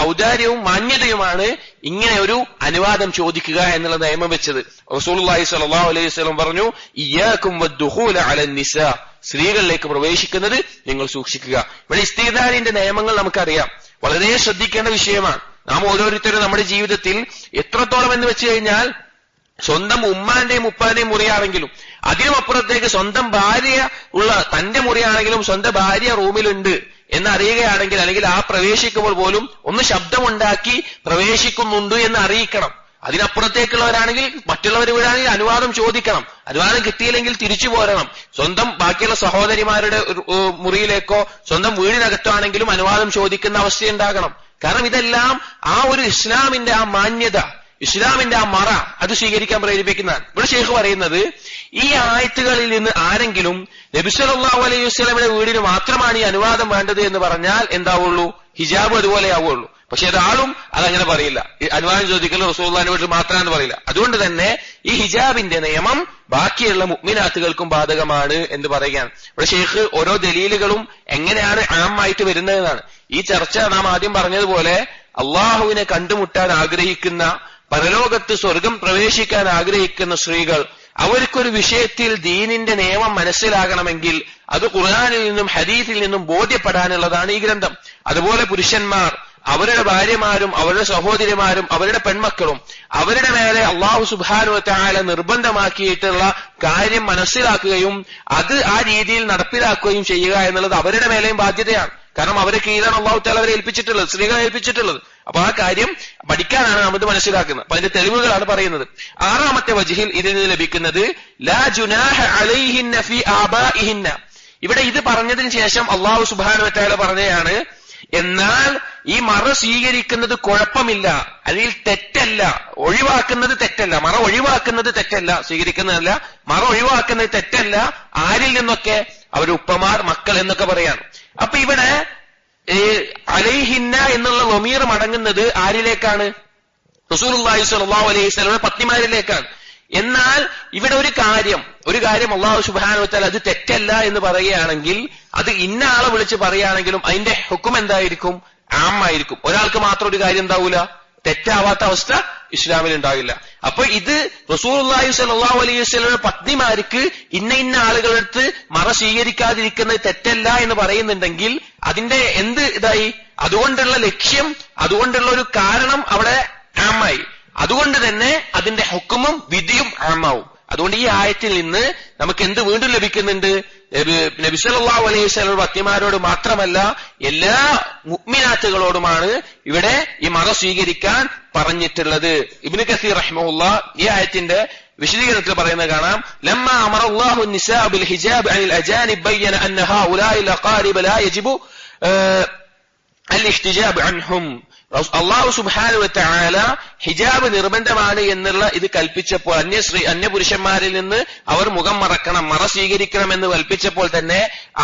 ഔദാര്യവും മാന്യതയുമാണ് ഇങ്ങനെ ഒരു അനുവാദം ചോദിക്കുക എന്നുള്ള നിയമം വെച്ചത്. റസൂലുള്ളാഹി സ്വല്ലല്ലാഹു അലൈഹി വസല്ലം പറഞ്ഞു ഇയ്യാകും വദ്ദുഖൂല അലൻ നിസാ, സ്ത്രീകളിലേക്ക് പ്രവേശിക്കുന്നത് നിങ്ങൾ സൂക്ഷിക്കുക. ഇവിടെ ഇസ്തിഗ്ദാനിന്റെ നിയമങ്ങൾ നമുക്കറിയാം, വളരെ ശ്രദ്ധിക്കേണ്ട വിഷയമാണ്. നാം ഓരോരുത്തരും നമ്മുടെ ജീവിതത്തിൽ എത്രത്തോളം എന്ന് വെച്ച് കഴിഞ്ഞാൽ സ്വന്തം ഉമ്മാന്റെയും ഉപ്പാന്റെയും മുറിയാണെങ്കിലും അതിനുമപ്പുറത്തേക്ക് സ്വന്തം ഭാര്യ ഉള്ള തന്റെ മുറിയാണെങ്കിലും സ്വന്തം ഭാര്യ റൂമിലുണ്ട് എന്നറിയുകയാണെങ്കിൽ, അല്ലെങ്കിൽ ആ പ്രവേശിക്കുമ്പോൾ പോലും ഒന്ന് ശബ്ദമുണ്ടാക്കി പ്രവേശിക്കുന്നുണ്ട് എന്ന് അറിയിക്കണം. അതിനപ്പുറത്തേക്കുള്ളവരാണെങ്കിൽ മറ്റുള്ളവർ വീടാണെങ്കിൽ അനുവാദം ചോദിക്കണം. അനുവാദം കിട്ടിയില്ലെങ്കിൽ തിരിച്ചു പോരണം. സ്വന്തം ബാക്കിയുള്ള സഹോദരിമാരുടെ മുറിയിലേക്കോ സ്വന്തം വീടിനകത്താണെങ്കിലും അനുവാദം ചോദിക്കുന്ന അവസ്ഥയുണ്ടാകണം. കാരണം ഇതെല്ലാം ആ ഒരു ഇസ്ലാമിന്റെ ആ മാന്യത, ഇസ്ലാമിന്റെ ആ മറ അത് സ്വീകരിക്കാൻ പ്രേരിപ്പിക്കുന്നതാണ്. ഇവിടെ ഷെയ്ഖ് പറയുന്നത് ഈ ആയത്തുകളിൽ നിന്ന് ആരെങ്കിലും നബി സല്ലല്ലാഹു അലൈഹി വസല്ലമയുടെ വീടിന് മാത്രമാണ് ഈ അനുവാദം വേണ്ടത് എന്ന് പറഞ്ഞാൽ എന്താവുള്ളൂ? ഹിജാബ് അതുപോലെ ആവുള്ളൂ. പക്ഷെ ഒരാളും അതങ്ങനെ പറയില്ല. അനുവാദം ചോദിക്കൽ റസൂലുള്ളാഹിന്റെ വീട്ടിൽ മാത്രമാണെന്ന് പറയില്ല. അതുകൊണ്ട് തന്നെ ഈ ഹിജാബിന്റെ നിയമം ബാക്കിയുള്ള മുഅ്മിനാത്തുകൾക്കും ബാധകമാണ് എന്ന് പറയുകയാണ്. ഇവിടെ ഷെയ്ഖ് ഓരോ ദലീലുകളും എങ്ങനെയാണ് ആമായിട്ട് വരുന്നതെന്നാണ്. ഈ ചർച്ച നാം ആദ്യം പറഞ്ഞതുപോലെ അള്ളാഹുവിനെ കണ്ടുമുട്ടാൻ ആഗ്രഹിക്കുന്ന, പരലോകത്ത് സ്വർഗം പ്രവേശിക്കാൻ ആഗ്രഹിക്കുന്ന സ്ത്രീകൾ, അവർക്കൊരു വിഷയത്തിൽ ദീനിന്റെ നിയമം മനസ്സിലാകണമെങ്കിൽ അത് ഖുർആനിൽ നിന്നും ഹദീസിൽ നിന്നും ബോധ്യപ്പെടാനുള്ളതാണ് ഈ ഗ്രന്ഥം. അതുപോലെ പുരുഷന്മാർ അവരുടെ ഭാര്യമാരും അവരുടെ സഹോദരിമാരും അവരുടെ പെൺമക്കളും അവരുടെ മേലെ അല്ലാഹു സുബ്ഹാനഹു വ തആല നിർബന്ധമാക്കിയിട്ടുള്ള കാര്യം മനസ്സിലാക്കുകയും അത് ആ രീതിയിൽ നടപ്പിലാക്കുകയും ചെയ്യുക എന്നുള്ളത് അവരുടെ മേലെയും ബാധ്യതയാണ്. കാരണം അവരെ കീഴാണ് അല്ലാഹു തആല അവരെ ഏൽപ്പിച്ചിട്ടുള്ളത്, സ്ത്രീകളെ ഏൽപ്പിച്ചിട്ടുള്ളത്. അപ്പൊ ആ കാര്യം പഠിക്കാനാണ് നാം ഇത് മനസ്സിലാക്കുന്നത്. അപ്പൊ അതിന്റെ തെളിവുകളാണ് പറയുന്നത്. 6ാമത്തെ വജ്ഹിൽ ഇതിൽ നിന്ന് ലഭിക്കുന്നത് ലാ ജുനാഹ അലൈഹിന്ന ഫീ ആബാഇഹിന്ന. ഇവിടെ ഇത് പറഞ്ഞതിന് ശേഷം അല്ലാഹു സുബ്ഹാനഹു വ തആല പറഞ്ഞതാണ്, എന്നാൽ ഈ മറ സ്വീകരിക്കുന്നത് കുഴപ്പമില്ല, അതിൽ തെറ്റല്ല, ഒഴിവാക്കുന്നത് തെറ്റല്ല, മറ ഒഴിവാക്കുന്നത് തെറ്റല്ല, സ്വീകരിക്കുന്നതല്ല, മറ ഒഴിവാക്കുന്നത് തെറ്റല്ല. ആരിൽ നിന്നൊക്കെ? അവരുടെ ഉപ്പമാർ, മക്കൾ എന്നൊക്കെ പറയാണ്. അപ്പൊ ഇവിടെ അലൈഹിന്ന എന്നുള്ള ലമീർ മടങ്ങുന്നത് ആരിലേക്കാണ്? റസൂലുള്ളാഹി സ്വല്ലല്ലാഹു അലൈഹി വസല്ലമയുടെ പത്നിമാരിലേക്കാണ്. എന്നാൽ ഇവിടെ ഒരു കാര്യം അല്ലാഹു സുബ്ഹാനഹു വ തആല അത് തെറ്റല്ല എന്ന് പറയുകയാണെങ്കിൽ, അത് ഇന്ന ആളെ വിളിച്ച് പറയുകയാണെങ്കിലും അതിന്റെ ഹുക്കം എന്തായിരിക്കും? ആമായിരിക്കും. ഒരാൾക്ക് മാത്രം ഒരു കാര്യം എന്താവൂല, തെറ്റാവാത്ത അവസ്ഥ ഇസ്ലാമിൽ ഉണ്ടാവില്ല. അപ്പൊ ഇത് റസൂലുള്ളാഹി സ്വല്ലല്ലാഹു അലൈഹി വസല്ലമയുടെ പത്നിമാർക്ക് ഇന്ന ആളുകളടുത്ത് മറ സ്വീകരിക്കാതിരിക്കുന്നത് തെറ്റല്ല എന്ന് പറയുന്നുണ്ടെങ്കിൽ അതിന്റെ എന്ത് ഇതായി? അതുകൊണ്ടുള്ള ലക്ഷ്യം, അതുകൊണ്ടുള്ള ഒരു കാരണം അവിടെ ആമായി. അതുകൊണ്ട് തന്നെ അതിന്റെ ഹുക്കുമും വിധിയും ആമാവും. അതുകൊണ്ട് ഈ ആയത്തിൽ നിന്ന് നമുക്ക് എന്ത് വീണ്ടും ലഭിക്കുന്നുണ്ട്? നബി സല്ലല്ലാഹു അലൈഹി വസല്ലം പത്നിമാരോട് മാത്രമല്ല എല്ലാ മുഅ്മിനാത്തുകളോടുമാണ് ഇവിടെ ഈ മറ സ്വീകരിക്കാൻ പറഞ്ഞിട്ടുള്ളത്. ഇബ്നു കസീർ റഹിമഹുല്ലാഹ് ഈ ആയത്തിന്റെ വിശദീകരണത്തിൽ പറയുന്നത് കാണാം. ലമ്മ അമറല്ലാഹു النساء بالحجاب عن الأجانب بين أن هؤلاء الأقارب لا يجب الاحتجاب عنهم. അല്ലാഹു സുബ്ഹാനഹു വ തആല ഹിജാബ് നിർബന്ധമാണ് എന്നുള്ള ഇത് കൽപ്പിച്ചപ്പോൾ അന്യപുരുഷന്മാരിൽ നിന്ന് അവർ മുഖം മറക്കണം, മറ സ്വീകരിക്കണം എന്ന് കൽപ്പിച്ചപ്പോൾ തന്നെ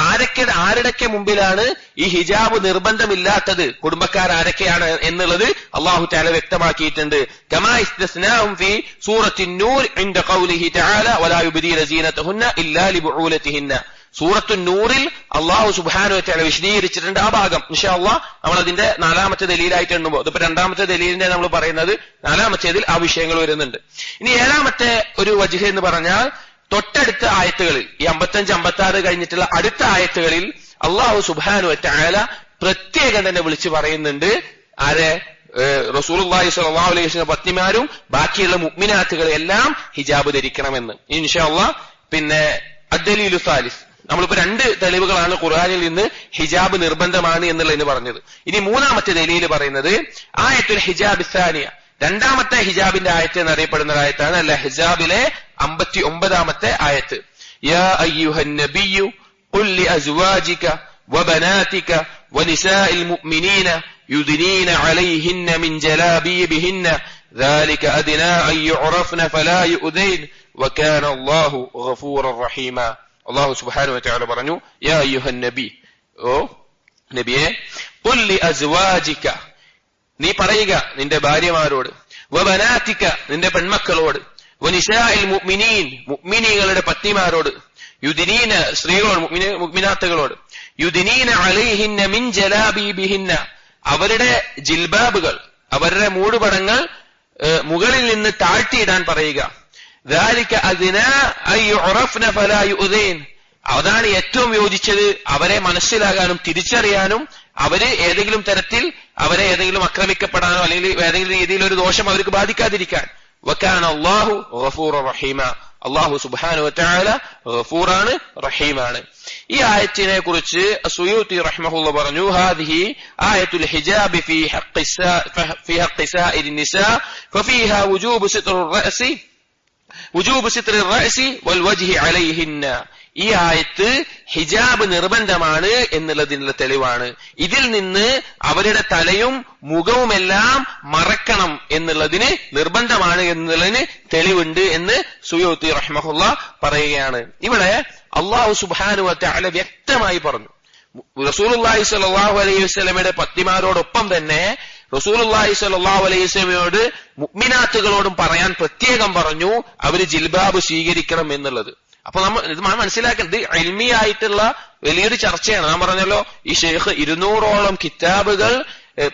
ആരുടെയൊക്കെ മുമ്പിലാണ് ഈ ഹിജാബ് നിർബന്ധമില്ലാത്തത്, കുടുംബക്കാരൊക്കെയാണ് എന്നുള്ളത് അല്ലാഹു തആല വ്യക്തമാക്കിയിട്ടുണ്ട്. കമാ ഇസ്തസ്നാഹും ഫീ സൂറത്തുൻ നൂർ ഇൻദ ഖൗലിഹി തആല വലാ യുബ്ദീന സീനതഹുന്ന ഇല്ലാ ലിബുഊലതിഹിന്ന. സൂറത്തു നൂറിൽ അള്ളാഹു സുബ്ഹാനഹു വ തആല വിശദീകരിച്ചിട്ടുണ്ട് ആ ഭാഗം. ഇൻഷാ അല്ലാഹ് നമ്മൾ അതിന്റെ 4ാമത്തെ ദലീലായിട്ട് എണ്ണുമ്പോൾ ഇതിപ്പോ 2ാമത്തെ ദലീലിന്റെ നമ്മൾ പറയുന്നത് 4ാമത്തേതിൽ ആ വിഷയങ്ങൾ വരുന്നുണ്ട്. ഇനി 7ാമത്തെ ഒരു വജ്ഹ് എന്ന് പറഞ്ഞാൽ തൊട്ടടുത്ത ആയത്തുകളിൽ ഈ 55, 56 കഴിഞ്ഞിട്ടുള്ള അടുത്ത ആയത്തുകളിൽ അള്ളാഹു സുബ്ഹാനഹു വ തആല പ്രത്യേകം തന്നെ വിളിച്ചു പറയുന്നുണ്ട് ആരെ? റസൂലുള്ളാഹി സ്വല്ലല്ലാഹു അലൈഹി വസല്ലം പത്നിമാരും ബാക്കിയുള്ള മുഅ്മിനാത്തുകളും എല്ലാം ഹിജാബ് ധരിക്കണമെന്ന്. ഇൻഷാ അല്ലാഹ് പിന്നെ അദ്ദലീലു സാലിസ് നമ്മളിപ്പോ 2 തെളിവുകളാണ് ഖുർആനിൽ നിന്ന് ഹിജാബ് നിർബന്ധമാണ് എന്നുള്ളതിന് പറഞ്ഞത്. ഇനി 3ാമത്തെ ദലീൽ പറയുന്നത് ആയത്തുൽ ഹിജാബ് സാനിയ, 2ാമത്തെ ഹിജാബിന്റെ ആയത്ത് എന്നറിയപ്പെടുന്ന ആയത്താണ് അൽ ഹിജാബിലെ 59ാമത്തെ ആയത്ത്. യാ അയ്യുഹൻ നബിയ്യു ഖുൽ ലി അസ്വാജിക വബനാതിക വനിസാഇൽ മുഅ്മിനീന യുദ്നീന അലൈഹിന്ന മിൻ ജലാബീബിഹിന്ന ذلك أدنى أن يعرفن فلا يؤذين وكان الله غفورا رحيما. അല്ലാഹു സുബ്ഹാനഹു വ തആല പറഞ്ഞു യാ അയ്യുഹൻ നബി, ഓ നബിയെ, ഖുൽ ലി അസ്വാജിക, നീ പറയുക നിന്റെ ഭാര്യമാരോട്, വബനാതിക, നിന്റെ പെൺമക്കളോട്, വനിസാഇൽ മുഅ്മിനീൻ, മുഅ്മിനീങ്ങളുടെ പത്നിമാരോട്, യുദ്നീന, സ്ത്രീകളോട്, മുഅ്മിനാത്തുകളോട്, യുദ്നീന അലൈഹിന്ന മിൻ ജലാബീബിഹിന്ന, അവരുടെ ജിൽബാബുകൾ, അവരുടെ മൂടുപടങ്ങൾ മുകളിൽ നിന്ന് താഴ്ത്തിയിടാൻ പറയുക. ذلك أدنى أن يعرفن فلا يؤذين, അതാണ് ഏറ്റവും യോജിച്ചത് അവരെ മനസ്സിലാകാനും തിരിച്ചറിയാനും അവര് ഏതെങ്കിലും തരത്തിൽ അവരെ ഏതെങ്കിലും ആക്രമിക്കപ്പെടാനോ അല്ലെങ്കിൽ ഏതെങ്കിലും രീതിയിൽ ഒരു ദോഷം അവർക്ക് ബാധിക്കാതിരിക്കാൻ. വകാന അല്ലാഹു ഗഫൂറർ റഹീമ, അല്ലാഹു സുബ്ഹാനഹു വ തആല ഗഫൂറാണ്, റഹീമാണ്. ഈ ആയത്തിനെ കുറിച്ച് സുയൂത്തി റഹിമഹുല്ലാഹ് പറഞ്ഞു ഹാദിഹി ആയത്തുൽ ഹിജാബ് ഫീ ഹഖ്ഖി സാഇരിൻ നിസാ ഫഫീഹാ വുജൂബു സിത്റിർ റഅസി വൽ വജ്ഹി അലൈഹിന്ന. ഈ ആയത്ത് ഹിജാബ് നിർബന്ധമാണ് എന്നുള്ളതിനുള്ള തെളിവാണ്. ഇതിൽ നിന്ന് അവരുടെ തലയും മുഖവുമെല്ലാം മറക്കണം എന്നുള്ളതിന് നിർബന്ധമാണ് എന്നുള്ളതിന് തെളിവുണ്ട് എന്ന് സുയൂത്തി റഹിമഹുല്ലാഹ് പറയുകയാണ്. ഇവിടെ അല്ലാഹു സുബ്ഹാനഹു വ തആല വ്യക്തമായി പറഞ്ഞു. റസൂലുള്ളാഹി സ്വല്ലല്ലാഹു അലൈഹി വസല്ലമയുടെ പത്നിമാരോടൊപ്പം തന്നെ റസൂലുള്ളാഹി സ്വല്ലല്ലാഹു അലൈഹി വസല്ലമയോട് മുഅ്മിനാത്തുകളോടും പറയാൻ പ്രത്യേകം പറഞ്ഞു അവര് ജിൽബാബ് സ്വീകരിക്കണം എന്നുള്ളത്. അപ്പൊ നമ്മൾ ഇത് മനസ്സിലാക്കേണ്ടത് ഇൽമിയായിട്ടുള്ള വലിയൊരു ചർച്ചയാണ്. ഞാൻ പറഞ്ഞല്ലോ ഈ ഷെയ്ഖ് 200ഓളം കിതാബുകൾ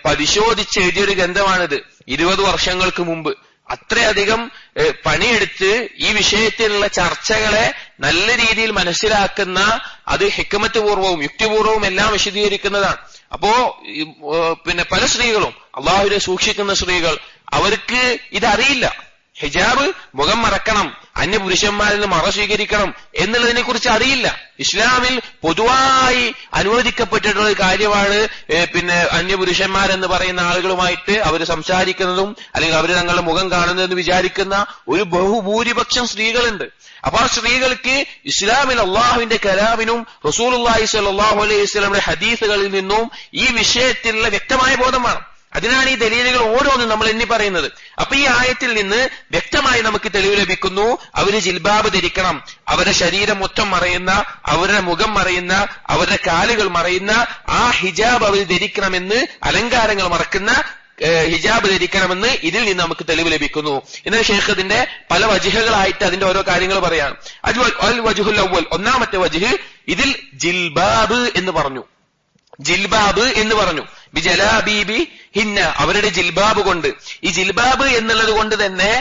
പരിശോധിച്ച് എഴുതിയൊരു ഗ്രന്ഥമാണിത് 20 വർഷങ്ങൾക്ക് മുമ്പ്. അത്രയധികം പണിയെടുത്ത് ഈ വിഷയത്തിലുള്ള ചർച്ചകളെ നല്ല രീതിയിൽ മനസ്സിലാക്കുന്ന, അത് ഹിക്മത്ത് പൂർവ്വവും യുക്തിപൂർവവും എല്ലാം വിശദീകരിക്കുന്നതാണ്. അപ്പോ പിന്നെ പല സ്ത്രീകളും അള്ളാഹുവിനെ സൂക്ഷിക്കുന്ന സ്ത്രീകൾ അവർക്ക് ഇതറിയില്ല. ഹിജാബ് മുഖം മറക്കണം, അന്യപുരുഷന്മാരിൽ നിന്ന് മറ സ്വീകരിക്കണം എന്നുള്ളതിനെ കുറിച്ച് അറിയില്ല. ഇസ്ലാമിൽ പൊതുവായി അനുവദിക്കപ്പെട്ടിട്ടുള്ള ഒരു കാര്യമാണ് പിന്നെ അന്യപുരുഷന്മാരെന്ന് പറയുന്ന ആളുകളുമായിട്ട് അവർ സംസാരിക്കുന്നതും അല്ലെങ്കിൽ അവർ തങ്ങളുടെ മുഖം കാണുന്നതെന്ന് വിചാരിക്കുന്ന ഒരു ബഹുഭൂരിപക്ഷം സ്ത്രീകളുണ്ട്. അപ്പൊ ആ സ്ത്രീകൾക്ക് ഇസ്ലാമിൽ അള്ളാഹുവിന്റെ കലാമിനും റസൂലുള്ളാഹി സ്വല്ലല്ലാഹു അലൈഹി വസല്ലമയുടെ ഹദീസുകളിൽ നിന്നും ഈ വിഷയത്തിലുള്ള വ്യക്തമായ ബോധമാണ്. അതിനാണ് ഈ ദലീലുകൾ ഓരോന്നും നമ്മൾ എണ്ണി പറയുന്നത്. അപ്പൊ ഈ ആയത്തിൽ നിന്ന് വ്യക്തമായി നമുക്ക് തെളിവ് ലഭിക്കുന്നു അവര് ജിൽബാബ് ധരിക്കണം, അവരുടെ ശരീരം മൊത്തം മറയുന്ന, അവരുടെ മുഖം മറയുന്ന, അവരുടെ കാലുകൾ മറയുന്ന ആ ഹിജാബ് അവർ ധരിക്കണമെന്ന്, അലങ്കാരങ്ങൾ മറക്കുന്ന ഹിജാബ് ധരിക്കണമെന്ന് ഇതിൽ നിന്ന് നമുക്ക് തെളിവ് ലഭിക്കുന്നു. എന്നാൽ ഷെയ്ഖ് ഇതിന്റെ പല വജ്ഹുകളായിട്ട് അതിന്റെ ഓരോ കാര്യങ്ങൾ പറയാണ്. അൽ വജ്ഹുൽ അവ്വൽ, ഒന്നാമത്തെ വജ്ഹ്, ഇതിൽ ജിൽബാബ് എന്ന് പറഞ്ഞു. ജിൽബാബ് എന്ന് പറഞ്ഞു. ബിജലാബീബി ഹിന്ന, അവരുടെ ജിൽബാബ് കൊണ്ട്. ഈ ജിൽബാബ് എന്നുള്ളത് കൊണ്ട് തന്നെ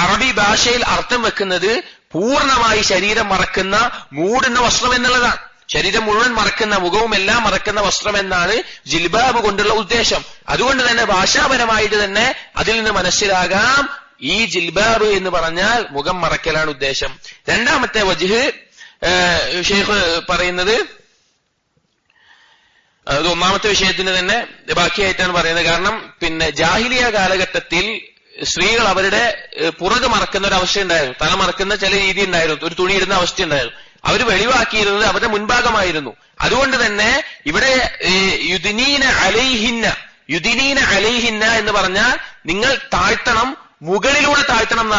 അറബി ഭാഷയിൽ അർത്ഥം വെക്കുന്നത് പൂർണ്ണമായി ശരീരം മറക്കുന്ന മൂടുന്ന വസ്ത്രം എന്നുള്ളതാണ്. ശരീരം മുഴുവൻ മറക്കുന്ന, മുഖവും എല്ലാം മറക്കുന്ന വസ്ത്രം എന്നാണ് ജിൽബാബ് കൊണ്ടുള്ള ഉദ്ദേശം. അതുകൊണ്ട് തന്നെ ഭാഷാപരമായിട്ട് തന്നെ അതിൽ നിന്ന് മനസ്സിലാകാം ഈ ജിൽബാബ് എന്ന് പറഞ്ഞാൽ മുഖം മറക്കലാണ് ഉദ്ദേശം. രണ്ടാമത്തെ വജ്ഹ് ഷെയ്ഖ് പറയുന്നത്, അത് ഒന്നാമത്തെ വിഷയത്തിന് തന്നെ ബാക്കിയായിട്ടാണ് പറയുന്നത്. കാരണം ജാഹിലിയ കാലഘട്ടത്തിൽ സ്ത്രീകൾ അവരുടെ പുറക് മറക്കുന്ന ഒരു അവസ്ഥ ഉണ്ടായിരുന്നു, തല മറക്കുന്ന ചില രീതി ഉണ്ടായിരുന്നു, ഒരു തുണി ഇടുന്ന അവസ്ഥ ഉണ്ടായിരുന്നു. അവർ വെളിവാക്കിയിരുന്നത് അവരുടെ മുൻഭാഗമായിരുന്നു. അതുകൊണ്ട് തന്നെ ഇവിടെ യുദിനീന അലൈഹിന്ന എന്ന് പറഞ്ഞാൽ നിങ്ങൾ താഴ്ത്തണം, മുകളിലൂടെ താഴ്ത്തണം എന്ന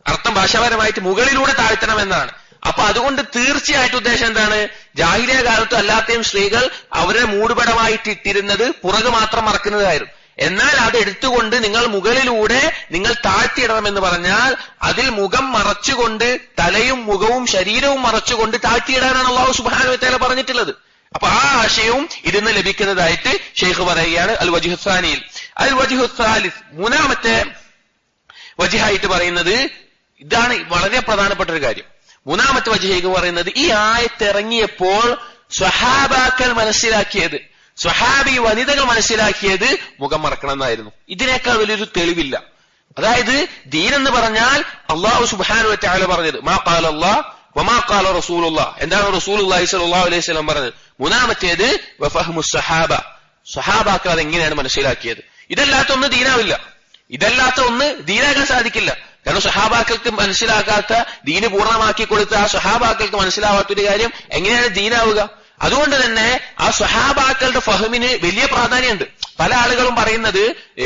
അർത്ഥം ഭാഷാപരമായിട്ട് മുകളിലൂടെ താഴ്ത്തണം എന്നാണ്. അപ്പൊ അതുകൊണ്ട് തീർച്ചയായിട്ടും ഉദ്ദേശം എന്താണ്? ജാഹിലിയ കാലത്തും അല്ലാത്തയും സ്ത്രീകൾ അവരുടെ മൂടുപടമായിട്ട് ഇട്ടിരുന്നത് പുറകു മാത്രം മറക്കുന്നതായിരുന്നു. എന്നാൽ അത് എടുത്തുകൊണ്ട് നിങ്ങൾ മുകളിലൂടെ നിങ്ങൾ താഴ്ത്തിയിടണമെന്ന് പറഞ്ഞാൽ അതിൽ മുഖം മറച്ചുകൊണ്ട്, തലയും മുഖവും ശരീരവും മറച്ചുകൊണ്ട് താഴ്ത്തിയിടാനാണ് അല്ലാഹു സുബ്ഹാനഹു വ തആല പറഞ്ഞിട്ടുള്ളത്. അപ്പൊ ആ ആശയവും ഇതിന്ന് ലഭിക്കുന്നതായിട്ട് ഷെയ്ഖ് പറയുകയാണ് അൽ വജ്ഹു സാനിയിൽ. അൽ വജ്ഹു സാലിസ്, മൂന്നാമത്തെ വജ്ഹായിട്ട് പറയുന്നത്, ഇതാണ് വളരെ പ്രധാനപ്പെട്ട ഒരു കാര്യം. മൂന്നാമത്തെ വജ്ഹ് പറയുന്നത്, ഈ ആയത്ത് ഇറങ്ങിയപ്പോൾ സ്വഹാബാക്കൾ മനസ്സിലാക്കിയത്, സ്വഹാബി വനിതകൾ മനസ്സിലാക്കിയത് മുഖം മറക്കണം എന്നായിരുന്നു. ഇതിനേക്കാൾ വലിയൊരു തെളിവില്ല. അതായത് ദീൻ എന്ന് പറഞ്ഞാൽ അല്ലാഹു സുബ്ഹാനഹു വ തആല പറഞ്ഞത് മാ ഖാല അല്ലാഹ് വമാ ഖാല റസൂലുള്ളാഹ്, എന്താണ് റസൂലുള്ളാഹി സ്വല്ലല്ലാഹു അലൈഹി വസല്ലം പറഞ്ഞത്. മൂന്നാമത്തേത് വഫഹ്മു സ്വഹാബ, സ്വഹാബാക്കൾ അതെങ്ങനെയാണ് മനസ്സിലാക്കിയത്. ഇതല്ലാത്ത ഒന്ന് ദീനാവില്ല, ഇതല്ലാത്ത ഒന്ന് ദീനാകാൻ സാധിക്കില്ല. കാരണം സ്വഹാബാക്കൾക്ക് മനസ്സിലാക്കാത്ത, ദീന് പൂർണ്ണമാക്കി കൊടുത്ത ആ സ്വഹാബാക്കൾക്ക് മനസ്സിലാവാത്തൊരു കാര്യം എങ്ങനെയാണ് ദീനാവുക? അതുകൊണ്ട് തന്നെ ആ സ്വഹാബാക്കളുടെ ഫഹമിന് വലിയ പ്രാധാന്യമുണ്ട്. പല ആളുകളും പറയുന്നത്,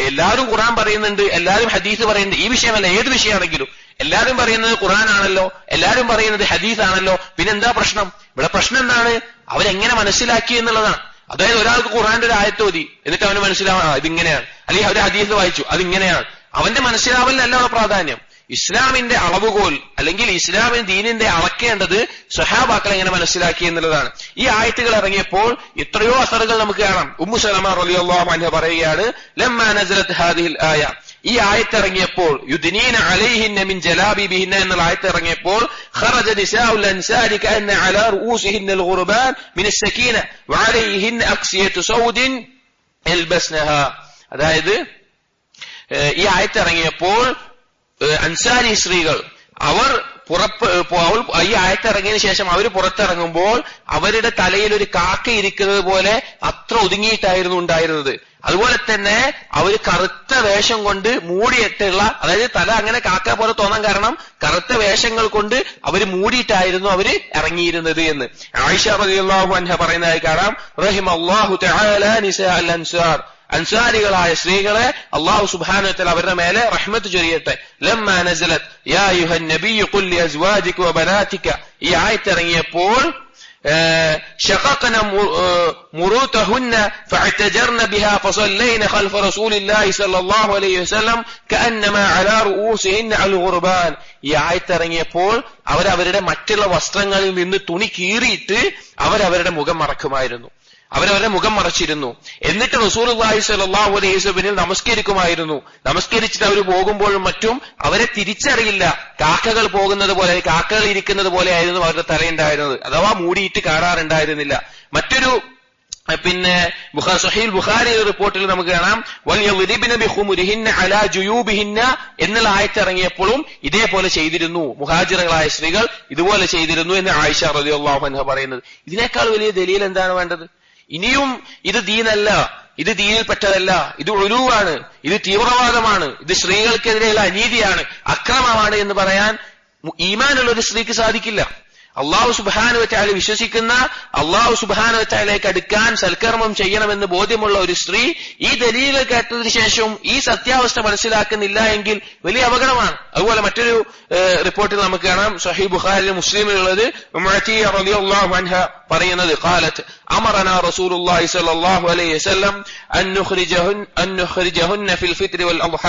എല്ലാവരും ഖുർആൻ പറയുന്നുണ്ട്, എല്ലാവരും ഹദീസ് പറയുന്നുണ്ട്. ഈ വിഷയമല്ല, ഏത് വിഷയമാണെങ്കിലും എല്ലാവരും പറയുന്നത് ഖുർആൻ ആണല്ലോ, എല്ലാവരും പറയുന്നത് ഹദീസ് ആണല്ലോ, പിന്നെ എന്താ പ്രശ്നം? ഇവിടെ പ്രശ്നം എന്താണ്? അവരെങ്ങനെ മനസ്സിലാക്കി എന്നുള്ളതാണ്. അതായത് ഒരാൾക്ക് ഖുർആന്റെ ഒരു ആയത്ത് ഓതി എന്നിട്ട് അവന് മനസ്സിലാവണം ഇതിങ്ങനെയാണ്, അല്ലെങ്കിൽ ഒരു ഹദീസ് വായിച്ചു അതിങ്ങനെയാണ്, അവന്റെ മനസ്സിലാവലിനല്ല അവിടെ പ്രാധാന്യം. ഇസ്ലാമിന്റെ അളവുകോൽ അല്ലെങ്കിൽ ഇസ്ലാമിന്റെ ദീനിന്റെ അളക്കേണ്ടത് സ്വഹാബാക്കൾ എങ്ങനെ മനസ്സിലാക്കി എന്നുള്ളതാണ്. ഈ ആയത്തുകൾ ഇറങ്ങിയപ്പോൾ എത്രയോ അസറുകൾ നമുക്ക് കാണാം. ഉമ്മു സലമ റളിയല്ലാഹു അൻഹ പറയുകയാണ്, ലമ്മാ നസലത് ഹാദിഹിൽ ആയ, ഈ ആയത്ത് ഇറങ്ങിയപ്പോൾ യുദ്നീന അലൈഹിന്ന മിൻ ജലാബിബിഹിന്ന എന്നുള്ള ആയത്ത് ഇറങ്ങിയപ്പോൾ ഖറജ നിസാഉൽ അൻസാരി കഅന്ന അലാ റൂസിഹിന്നൽ ഗുർബാൻ മിൻ അസ്സകീന വഅലൈഹിന്ന അക്സിയതു സൗദിൻ യൽബസ്നഹ. അതായത് ഈ ആയത്ത് ഇറങ്ങിയപ്പോൾ അൻസാരി സ്ത്രീകൾ അവർ ഈ ആയത്തിറങ്ങിയതിനു ശേഷം അവർ പുറത്തിറങ്ങുമ്പോൾ അവരുടെ തലയിൽ ഒരു കാക്ക ഇരിക്കുന്നത് പോലെ അത്ര ഒതുങ്ങിയിട്ടായിരുന്നു ഉണ്ടായിരുന്നത്. അതുപോലെ തന്നെ അവർ കറുത്ത വേഷം കൊണ്ട് മൂടിയിട്ടുള്ള, അതായത് തല അങ്ങനെ കാക്ക പോലെ തോന്നാൻ കാരണം കറുത്ത വേഷങ്ങൾ കൊണ്ട് അവർ മൂടിയിട്ടായിരുന്നു അവര് ഇറങ്ങിയിരുന്നത് എന്ന് ആയിഷ റളിയല്ലാഹു അൻഹ പറയുന്നതായി കാണാം. റഹിമല്ലാഹു തആല നിസാഅൽ അൻസാർ, അൻസാരികളായ സ്ത്രീകളെ അല്ലാഹു സുബ്ഹാനഹു വ തആല അവരുടെ മേലെ റഹ്മത്ത് ചൊരിയട്ടെ. ലമ്മാ നസലത് യാ അയ്യുഹൻ നബിയ്യു ഖുൽ ലി അസ്വാജിക വ ബനാതിക, ഈ ആയത്ത് ഇറങ്ങിയപ്പോൾ ശഖഖന മുറൂതഹുന്ന ഫഅതജർന ബിഹാ ഫസല്ലൈന ഖൽഫ റസൂലില്ലാഹി സ്വല്ലല്ലാഹു അലൈഹി വസല്ലം കഅന്നമാ അലാ റൂസിഹിന്ന അൽ ഗുർബാൻ. ഈ ആയത്ത് ഇറങ്ങിയപ്പോൾ അവരവരുടെ മറ്റുള്ള വസ്ത്രങ്ങളിൽ നിന്ന് തുണി കീറിയിട്ട് അവരവരുടെ മുഖം മറക്കുമായിരുന്നു, അവരവരുടെ മുഖം മറച്ചിരുന്നു. എന്നിട്ട് റസൂലുള്ളാഹി സ്വല്ലല്ലാഹു അലൈഹി വസല്ലം നമസ്കരിക്കുമായിരുന്നു. നമസ്കരിച്ചിട്ട് അവർ പോകുമ്പോഴും മറ്റും അവരെ തിരിച്ചറിയില്ല. കാക്കകൾ പോകുന്നത് പോലെ, കാക്കകൾ ഇരിക്കുന്നത് പോലെ ആയിരുന്നു അവരുടെ തലയുണ്ടായിരുന്നത്, അഥവാ മൂടിയിട്ട് കാണാറുണ്ടായിരുന്നില്ല. മറ്റൊരു സഹീഹ് ബുഖാരി റിപ്പോർട്ടിൽ നമുക്ക് കാണാം, വൽയദ്രിബ്ന ബിഖുമുരിഹിന്ന അലാ ജുയൂബിഹിന്ന എന്നുള്ള ആയത്ത് ഇറങ്ങിയപ്പോഴും ഇതേപോലെ ചെയ്തിരുന്നു, മുഹാജിറുകളായ സ്ത്രീകൾ ഇതുപോലെ ചെയ്തിരുന്നു എന്ന് ആയിഷ റളിയല്ലാഹു അൻഹ പറയുന്നത്. ഇതിനേക്കാൾ വലിയ ദലീൽ എന്താണ് വേണ്ടത്? ഇനിയും ഇത് ദീനല്ല, ഇത് ദീനിൽപ്പെട്ടതല്ല, ഇത് ഉലൂവാണ്, ഇത് തീവ്രവാദമാണ്, ഇത് സ്ത്രീകൾക്കെതിരെയുള്ള അനീതിയാണ്, അക്രമമാണ് എന്ന് പറയാൻ ഈമാനുള്ള ഒരു സ്ത്രീക്ക് സാധിക്കില്ല. അല്ലാഹു സുബ്ഹാനഹു വ തആല വിശ്വസിക്കുന്ന, അല്ലാഹു സുബ്ഹാനഹു വ തആലയ്ക്ക് അടുക്കാൻ സൽക്കർമ്മം ചെയ്യണമെന്ന് ബോധ്യമുള്ള ഒരു സ്ത്രീ ഈ ദലീലുകൾ കേട്ടതിന് ശേഷം ഈ സത്യാവസ്ഥ മനസ്സിലാക്കുന്നില്ല എങ്കിൽ വലിയ അപകടമാണ്. അതുപോലെ മറ്റൊരു റിപ്പോർട്ടിൽ നമുക്ക് കാണാം, സഹീഹ് ബുഖാരിയിലും മുസ്ലിമിലുള്ളത്, ഉമ്മഅതിയ റളിയല്ലാഹു അൻഹ പറയുന്നത്, ഖാലത്ത് അമറനാ റസൂലുള്ളാഹി സ്വല്ലല്ലാഹു അലൈഹി വസല്ലം അൻ നുഖ്രിജഹുന്ന ഫിൽ ഫിത്രി വൽ അദ്ഹ.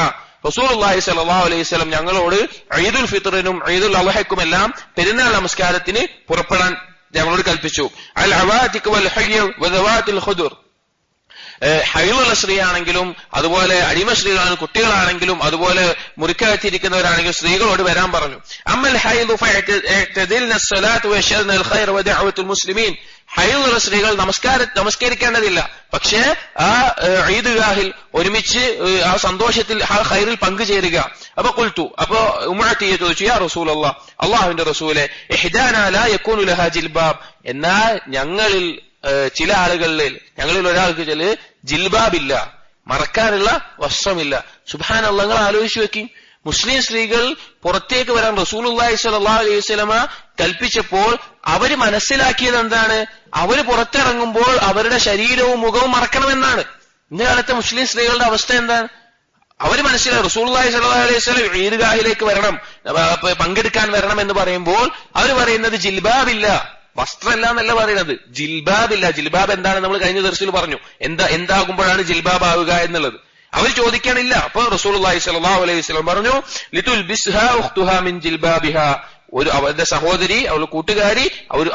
റസൂലുള്ളാഹി സ്വല്ലല്ലാഹു അലൈഹി വസല്ലം ഞങ്ങളോട് ഈദുൽ ഫിത്റിനും ഈദുൽ അദ്ഹയ്ക്കുമെല്ലാം പെരുന്നാൾ നമസ്കാരത്തിന് പുറപ്പെടാൻ ഞങ്ങളോട് കൽപ്പിച്ചു. അൽ അവാതിക് വൽ ഹയ്യ വദവാതിൽ ഖുദുർ, ഹൈലുള്ള സ്ത്രീയാണെങ്കിലും അതുപോലെ അടിമ സ്ത്രീകളാണ്, കുട്ടികളാണെങ്കിലും അതുപോലെ മുറിക്കകത്തിരിക്കുന്നവരാണെങ്കിലും സ്ത്രീകളോട് വരാൻ പറഞ്ഞു. അമ്മൽ ഹൈദു ഫഅതദിൽന الصلاة ويشهدن الخير ودعوة المسلمين, ഹൈലുള്ള സ്ത്രീകൾ നമസ്കരിക്കേണ്ടതില്ല, പക്ഷേ ആ ഈദ്ഗാഹിൽ ഒരുമിച്ച് ആ സന്തോഷത്തിൽ ആ ഖൈറിൽ പങ്കുചേരുക. അപ്പൊ ഖുൽതു, അപ്പൊ ഉമഅത്തിയെ ചോദിച്ചു, യാ റസൂലല്ലാഹ്, അല്ലാഹുവിന്റെ റസൂലെ, ഇഹ്ദാനാ ലാ യകൂനു ലഹാ ജിൽബാബ്, എന്നാൽ ഞങ്ങളിൽ ചില ആളുകളിൽ, ഞങ്ങളിൽ ഒരാൾക്ക് ചില ജിൽബാബില്ല, മറക്കാനുള്ള വസ്ത്രമില്ല. സുബ്ഹാനല്ലാഹ്, നിങ്ങൾ ആലോചിച്ചു വെക്കും, മുസ്ലിം സ്ത്രീകൾ പുറത്തേക്ക് വരാൻ റസൂലുള്ളാഹി സ്വല്ലല്ലാഹു അലൈഹി വസല്ലമ കൽപ്പിച്ചപ്പോൾ അവര് മനസ്സിലാക്കിയത് എന്താണ്? അവര് പുറത്തിറങ്ങുമ്പോൾ അവരുടെ ശരീരവും മുഖവും മറക്കണമെന്നാണ്. ഇന്ന കാലത്തെ മുസ്ലിം സ്ത്രീകളുടെ അവസ്ഥ എന്താണ്? അവര് മനസ്സിലായി റസൂലുള്ളാഹി സ്വല്ലല്ലാഹു അലൈഹി വസല്ലം ഈദ്ഗാഹിലേക്ക് വരണം, പങ്കെടുക്കാൻ വരണം എന്ന് പറയുമ്പോൾ അവര് പറയുന്നത് ജിൽബാബില്ല, വസ്ത്രമല്ല എന്നല്ല പറയുന്നത്, ജിൽബാബില്ല. ജിൽബാബ് എന്താണ് നമ്മൾ കഴിഞ്ഞ ദർസിൽ പറഞ്ഞു, എന്താകുമ്പോഴാണ് ജിൽബാബ് ആവുക എന്നുള്ളത്. അവർ ചോദിക്കാനില്ല. അപ്പൊ റസൂലുള്ളാഹി സ്വല്ലല്ലാഹു അലൈഹി വസല്ലം പറഞ്ഞു, ലിതുൽബിസ്ഹാ ഉഖ്തുഹാ മിൻ ജിൽബാബിഹാ, ഒരു അവളുടെ സഹോദരി, അവളുടെ കൂട്ടുകാരി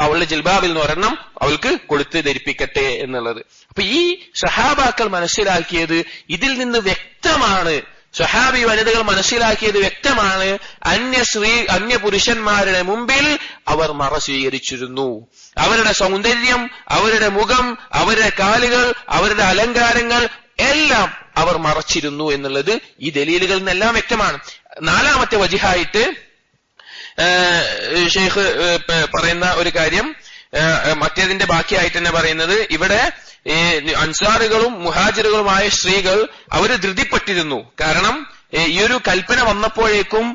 അവളുടെ ജിൽബാബിൽ നിന്ന് ഒരെണ്ണം അവൾക്ക് കൊടുത്ത് ധരിപ്പിക്കട്ടെ എന്നുള്ളത്. അപ്പൊ ഈ സഹാബാക്കൾ മനസ്സിലാക്കിയത് ഇതിൽ നിന്ന് വ്യക്തമാണ്, സഹാബി വനിതകൾ മനസ്സിലാക്കിയത് വ്യക്തമാണ്, അന്യ പുരുഷന്മാരുടെ മുമ്പിൽ അവർ മറ സ്വീകരിച്ചിരുന്നു. അവരുടെ സൗന്ദര്യം, അവരുടെ മുഖം, അവരുടെ കാലുകൾ, അവരുടെ അലങ്കാരങ്ങൾ എല്ലാം അവർ മറച്ചിരുന്നു എന്നുള്ളത് ഈ ദലീലുകളിൽ നിന്നെല്ലാം വ്യക്തമാണ്. നാലാമത്തെ വജിഹായിട്ട് ഷെയ്ഖ് പറയുന്ന ഒരു കാര്യം, മറ്റേതിന്റെ ബാക്കിയായിട്ട് തന്നെ പറയുന്നത്, ഇവിടെ അൻസാറുകളും മുഹാജിറുകളുമായ സ്ത്രീകൾ അവര് ധൃതിപ്പെട്ടിരുന്നു. കാരണം ഈ ഒരു കൽപ്പന വന്നപ്പോഴേക്കും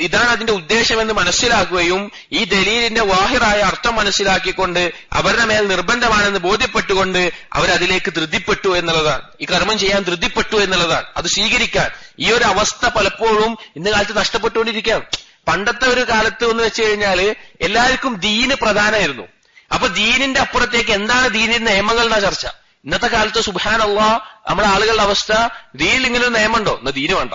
ഇതാണ് അതിന്റെ ഉദ്ദേശമെന്ന് മനസ്സിലാക്കുകയും ഈ ദലീലിന്റെ വാഹിറായ അർത്ഥം മനസ്സിലാക്കിക്കൊണ്ട് അവരുടെ മേൽ നിർബന്ധമാണെന്ന് ബോധ്യപ്പെട്ടുകൊണ്ട് അവരതിലേക്ക് ധൃതിപ്പെട്ടു എന്നുള്ളതാണ്. ഈ കർമ്മം ചെയ്യാൻ ധൃതിപ്പെട്ടു എന്നുള്ളതാണ്, അത് സ്വീകരിക്കാൻ. ഈ ഒരു അവസ്ഥ പലപ്പോഴും ഇന്ന് കാലത്ത് നഷ്ടപ്പെട്ടുകൊണ്ടിരിക്കുകയാണ്. പണ്ടത്തെ ഒരു കാലത്ത് എന്ന് വെച്ച് കഴിഞ്ഞാല് എല്ലാവർക്കും ദീന് പ്രധാനമായിരുന്നു. അപ്പൊ ദീനിന്റെ അപ്പുറത്തേക്ക് എന്താണ് ദീനിന്റെ നിയമങ്ങൾ എന്നാ ചർച്ച. ഇന്നത്തെ കാലത്ത് സുബ്ഹാനല്ലാഹ് നമ്മുടെ ആളുകളുടെ അവസ്ഥ, ദീനിൽ ഇങ്ങനെ ഒരു നിയമമുണ്ടോ, എന്നാ ദീന് വേണ്ട.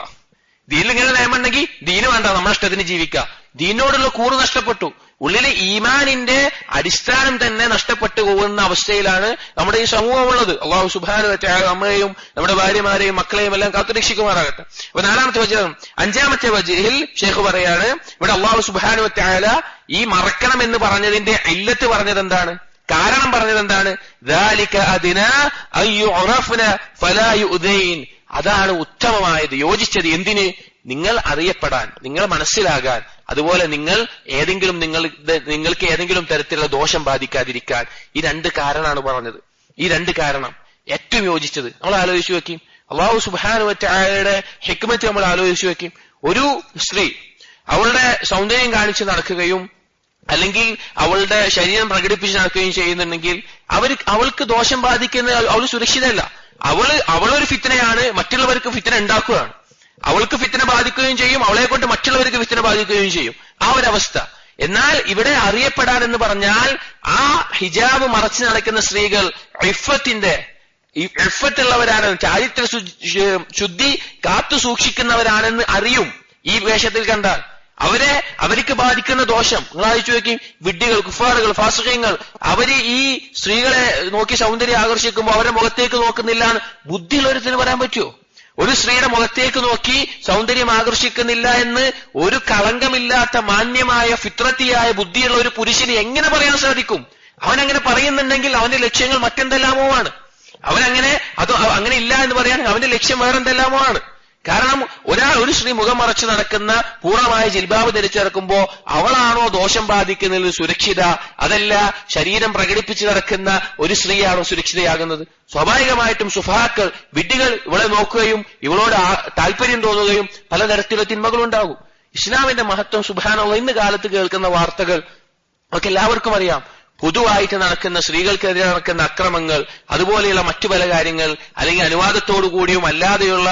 ദീനിൽ ഇങ്ങനെ നിയമം ഉണ്ടെങ്കിൽ ദീന് വേണ്ട, നമ്മുടെ ഇഷ്ടത്തിന് ജീവിക്കാം. ദീനോടുള്ള കൂറ് നഷ്ടപ്പെട്ടു. ഉള്ളിലെ ഈമാനിന്റെ അടിസ്ഥാനം തന്നെ നഷ്ടപ്പെട്ടു പോകുന്ന അവസ്ഥയിലാണ് നമ്മുടെ ഈ സമൂഹമുള്ളത്. അല്ലാഹു സുബ്ഹാനഹു വ തആല നമ്മളെയും നമ്മുടെ ഭാര്യമാരെയും മക്കളെയും എല്ലാം കാത്തുരക്ഷിക്കുമാറാകട്ടെ. അപ്പൊ നാലാമത്തെ വജ്ഹ്. അഞ്ചാമത്തെ വജ്ഹിൽ ഷെയ്ഖ് പറയാണ്, ഇവിടെ അല്ലാഹു സുബ്ഹാനഹു വ തആല ഈ മറക്കണം എന്ന് പറഞ്ഞതിന്റെ ഇല്ലത്ത് പറഞ്ഞത് എന്താണ്, കാരണം പറഞ്ഞത് എന്താണ്? ദാലിക അദ്നാ അയ്യുറഫ്ന ഫലാ യുദൈൻ, അതാണ് ഉത്തമമായത്, യോജിച്ചത്. എന്തിന്? നിങ്ങൾ അറിയപ്പെടാൻ, നിങ്ങൾ മനസ്സിലാകാൻ, അതുപോലെ നിങ്ങൾക്ക് ഏതെങ്കിലും തരത്തിലുള്ള ദോഷം ബാധിക്കാതിരിക്കാൻ. ഈ രണ്ട് കാരണമാണ് പറഞ്ഞത്. ഈ രണ്ട് കാരണം ഏറ്റവും യോജിച്ചത്. നമ്മൾ ആലോചിച്ചു വെക്കും, അല്ലാഹു സുബ്ഹാനഹു വ തആലയുടെ ഹിക്മത്ത് നമ്മൾ ആലോചിച്ചു വെക്കും. ഒരു സ്ത്രീ അവളുടെ സൗന്ദര്യം കാണിച്ച് നടക്കുകയും അല്ലെങ്കിൽ അവളുടെ ശരീരം പ്രകടിപ്പിച്ച് നടക്കുകയും ചെയ്യുന്നുണ്ടെങ്കിൽ അവൾക്ക് ദോഷം ബാധിക്കുന്ന, അവൾ സുരക്ഷിതല്ല. അവളൊരു ഫിത്നയാണ്, മറ്റുള്ളവർക്ക് ഫിത്ന ഉണ്ടാക്കുകയാണ്. അവൾക്ക് ഫിത്ന ബാധിക്കുകയും ചെയ്യും, അവളെ കൊണ്ട് മറ്റുള്ളവർക്ക് ഫിത്ന ബാധിക്കുകയും ചെയ്യും. ആ ഒരവസ്ഥ. എന്നാൽ ഇവിടെ അറിയപ്പെടാൻ എന്ന് പറഞ്ഞാൽ ആ ഹിജാബ് മറച്ചു നടക്കുന്ന സ്ത്രീകൾ ഇഫ്ഫത്തുള്ളവരാണെന്ന്, ചാരിത്ര ശുദ്ധി കാത്തു സൂക്ഷിക്കുന്നവരാണെന്ന് അറിയും ഈ വേഷത്തിൽ കണ്ടാൽ. അവർക്ക് ബാധിക്കുന്ന ദോഷം നിങ്ങൾ ആലോചിച്ചു നോക്കി. വിഡ്ഢികൾ, കുഫാറുകൾ, ഫാസിഖീങ്ങൾ അവര് ഈ സ്ത്രീകളെ നോക്കി സൗന്ദര്യം ആകർഷിക്കുമ്പോൾ അവരുടെ മുഖത്തേക്ക് നോക്കുന്നില്ല എന്ന് ബുദ്ധിയുള്ളൊരുത്തിന് പറയാൻ പറ്റുമോ? ഒരു സ്ത്രീയുടെ മുഖത്തേക്ക് നോക്കി സൗന്ദര്യം ആകർഷിക്കുന്നില്ല എന്ന് ഒരു കളങ്കമില്ലാത്ത മാന്യമായ ഫിത്രത്തിയായ ബുദ്ധിയുള്ള ഒരു പുരുഷന് എങ്ങനെ പറയാൻ സാധിക്കും? അവനങ്ങനെ പറയുന്നുണ്ടെങ്കിൽ അവന്റെ ലക്ഷ്യങ്ങൾ മറ്റെന്തെല്ലാമോ ആണ്. അങ്ങനെ ഇല്ല എന്ന് പറയാൻ അവന്റെ ലക്ഷ്യം വേറെന്തെല്ലാമോ ആണ്. കാരണം ഒരു സ്ത്രീ മുഖം മറച്ചു നടക്കുന്ന, പൂർണ്ണമായ ജിൽബാബ് ധരിച്ചു നടക്കുമ്പോ അവളാണോ ദോഷം ബാധിക്കുന്നതിൽ സുരക്ഷിത? അതല്ല ശരീരം പ്രകടിപ്പിച്ച് നടക്കുന്ന ഒരു സ്ത്രീയാണോ സുരക്ഷിതയാകുന്നത്? സ്വാഭാവികമായിട്ടും സുഫാക്കൾ, വിഡ്ഢികൾ ഇവളെ നോക്കുകയും ഇവളോട് താല്പര്യം തോന്നുകയും പലതരത്തിലുള്ള തിന്മകളുണ്ടാകും. ഇസ്ലാമിന്റെ മഹത്വം സുബ്ഹാനല്ലാഹ് ഇന്ന് കാലത്ത് കേൾക്കുന്ന വാർത്തകൾ ഒക്കെ എല്ലാവർക്കും അറിയാം. പൊതുവായിട്ട് നടക്കുന്ന സ്ത്രീകൾക്കെതിരെ നടക്കുന്ന അക്രമങ്ങൾ, അതുപോലെയുള്ള മറ്റു പല കാര്യങ്ങൾ, അല്ലെങ്കിൽ അനുവാദത്തോടു കൂടിയും അല്ലാതെയുള്ള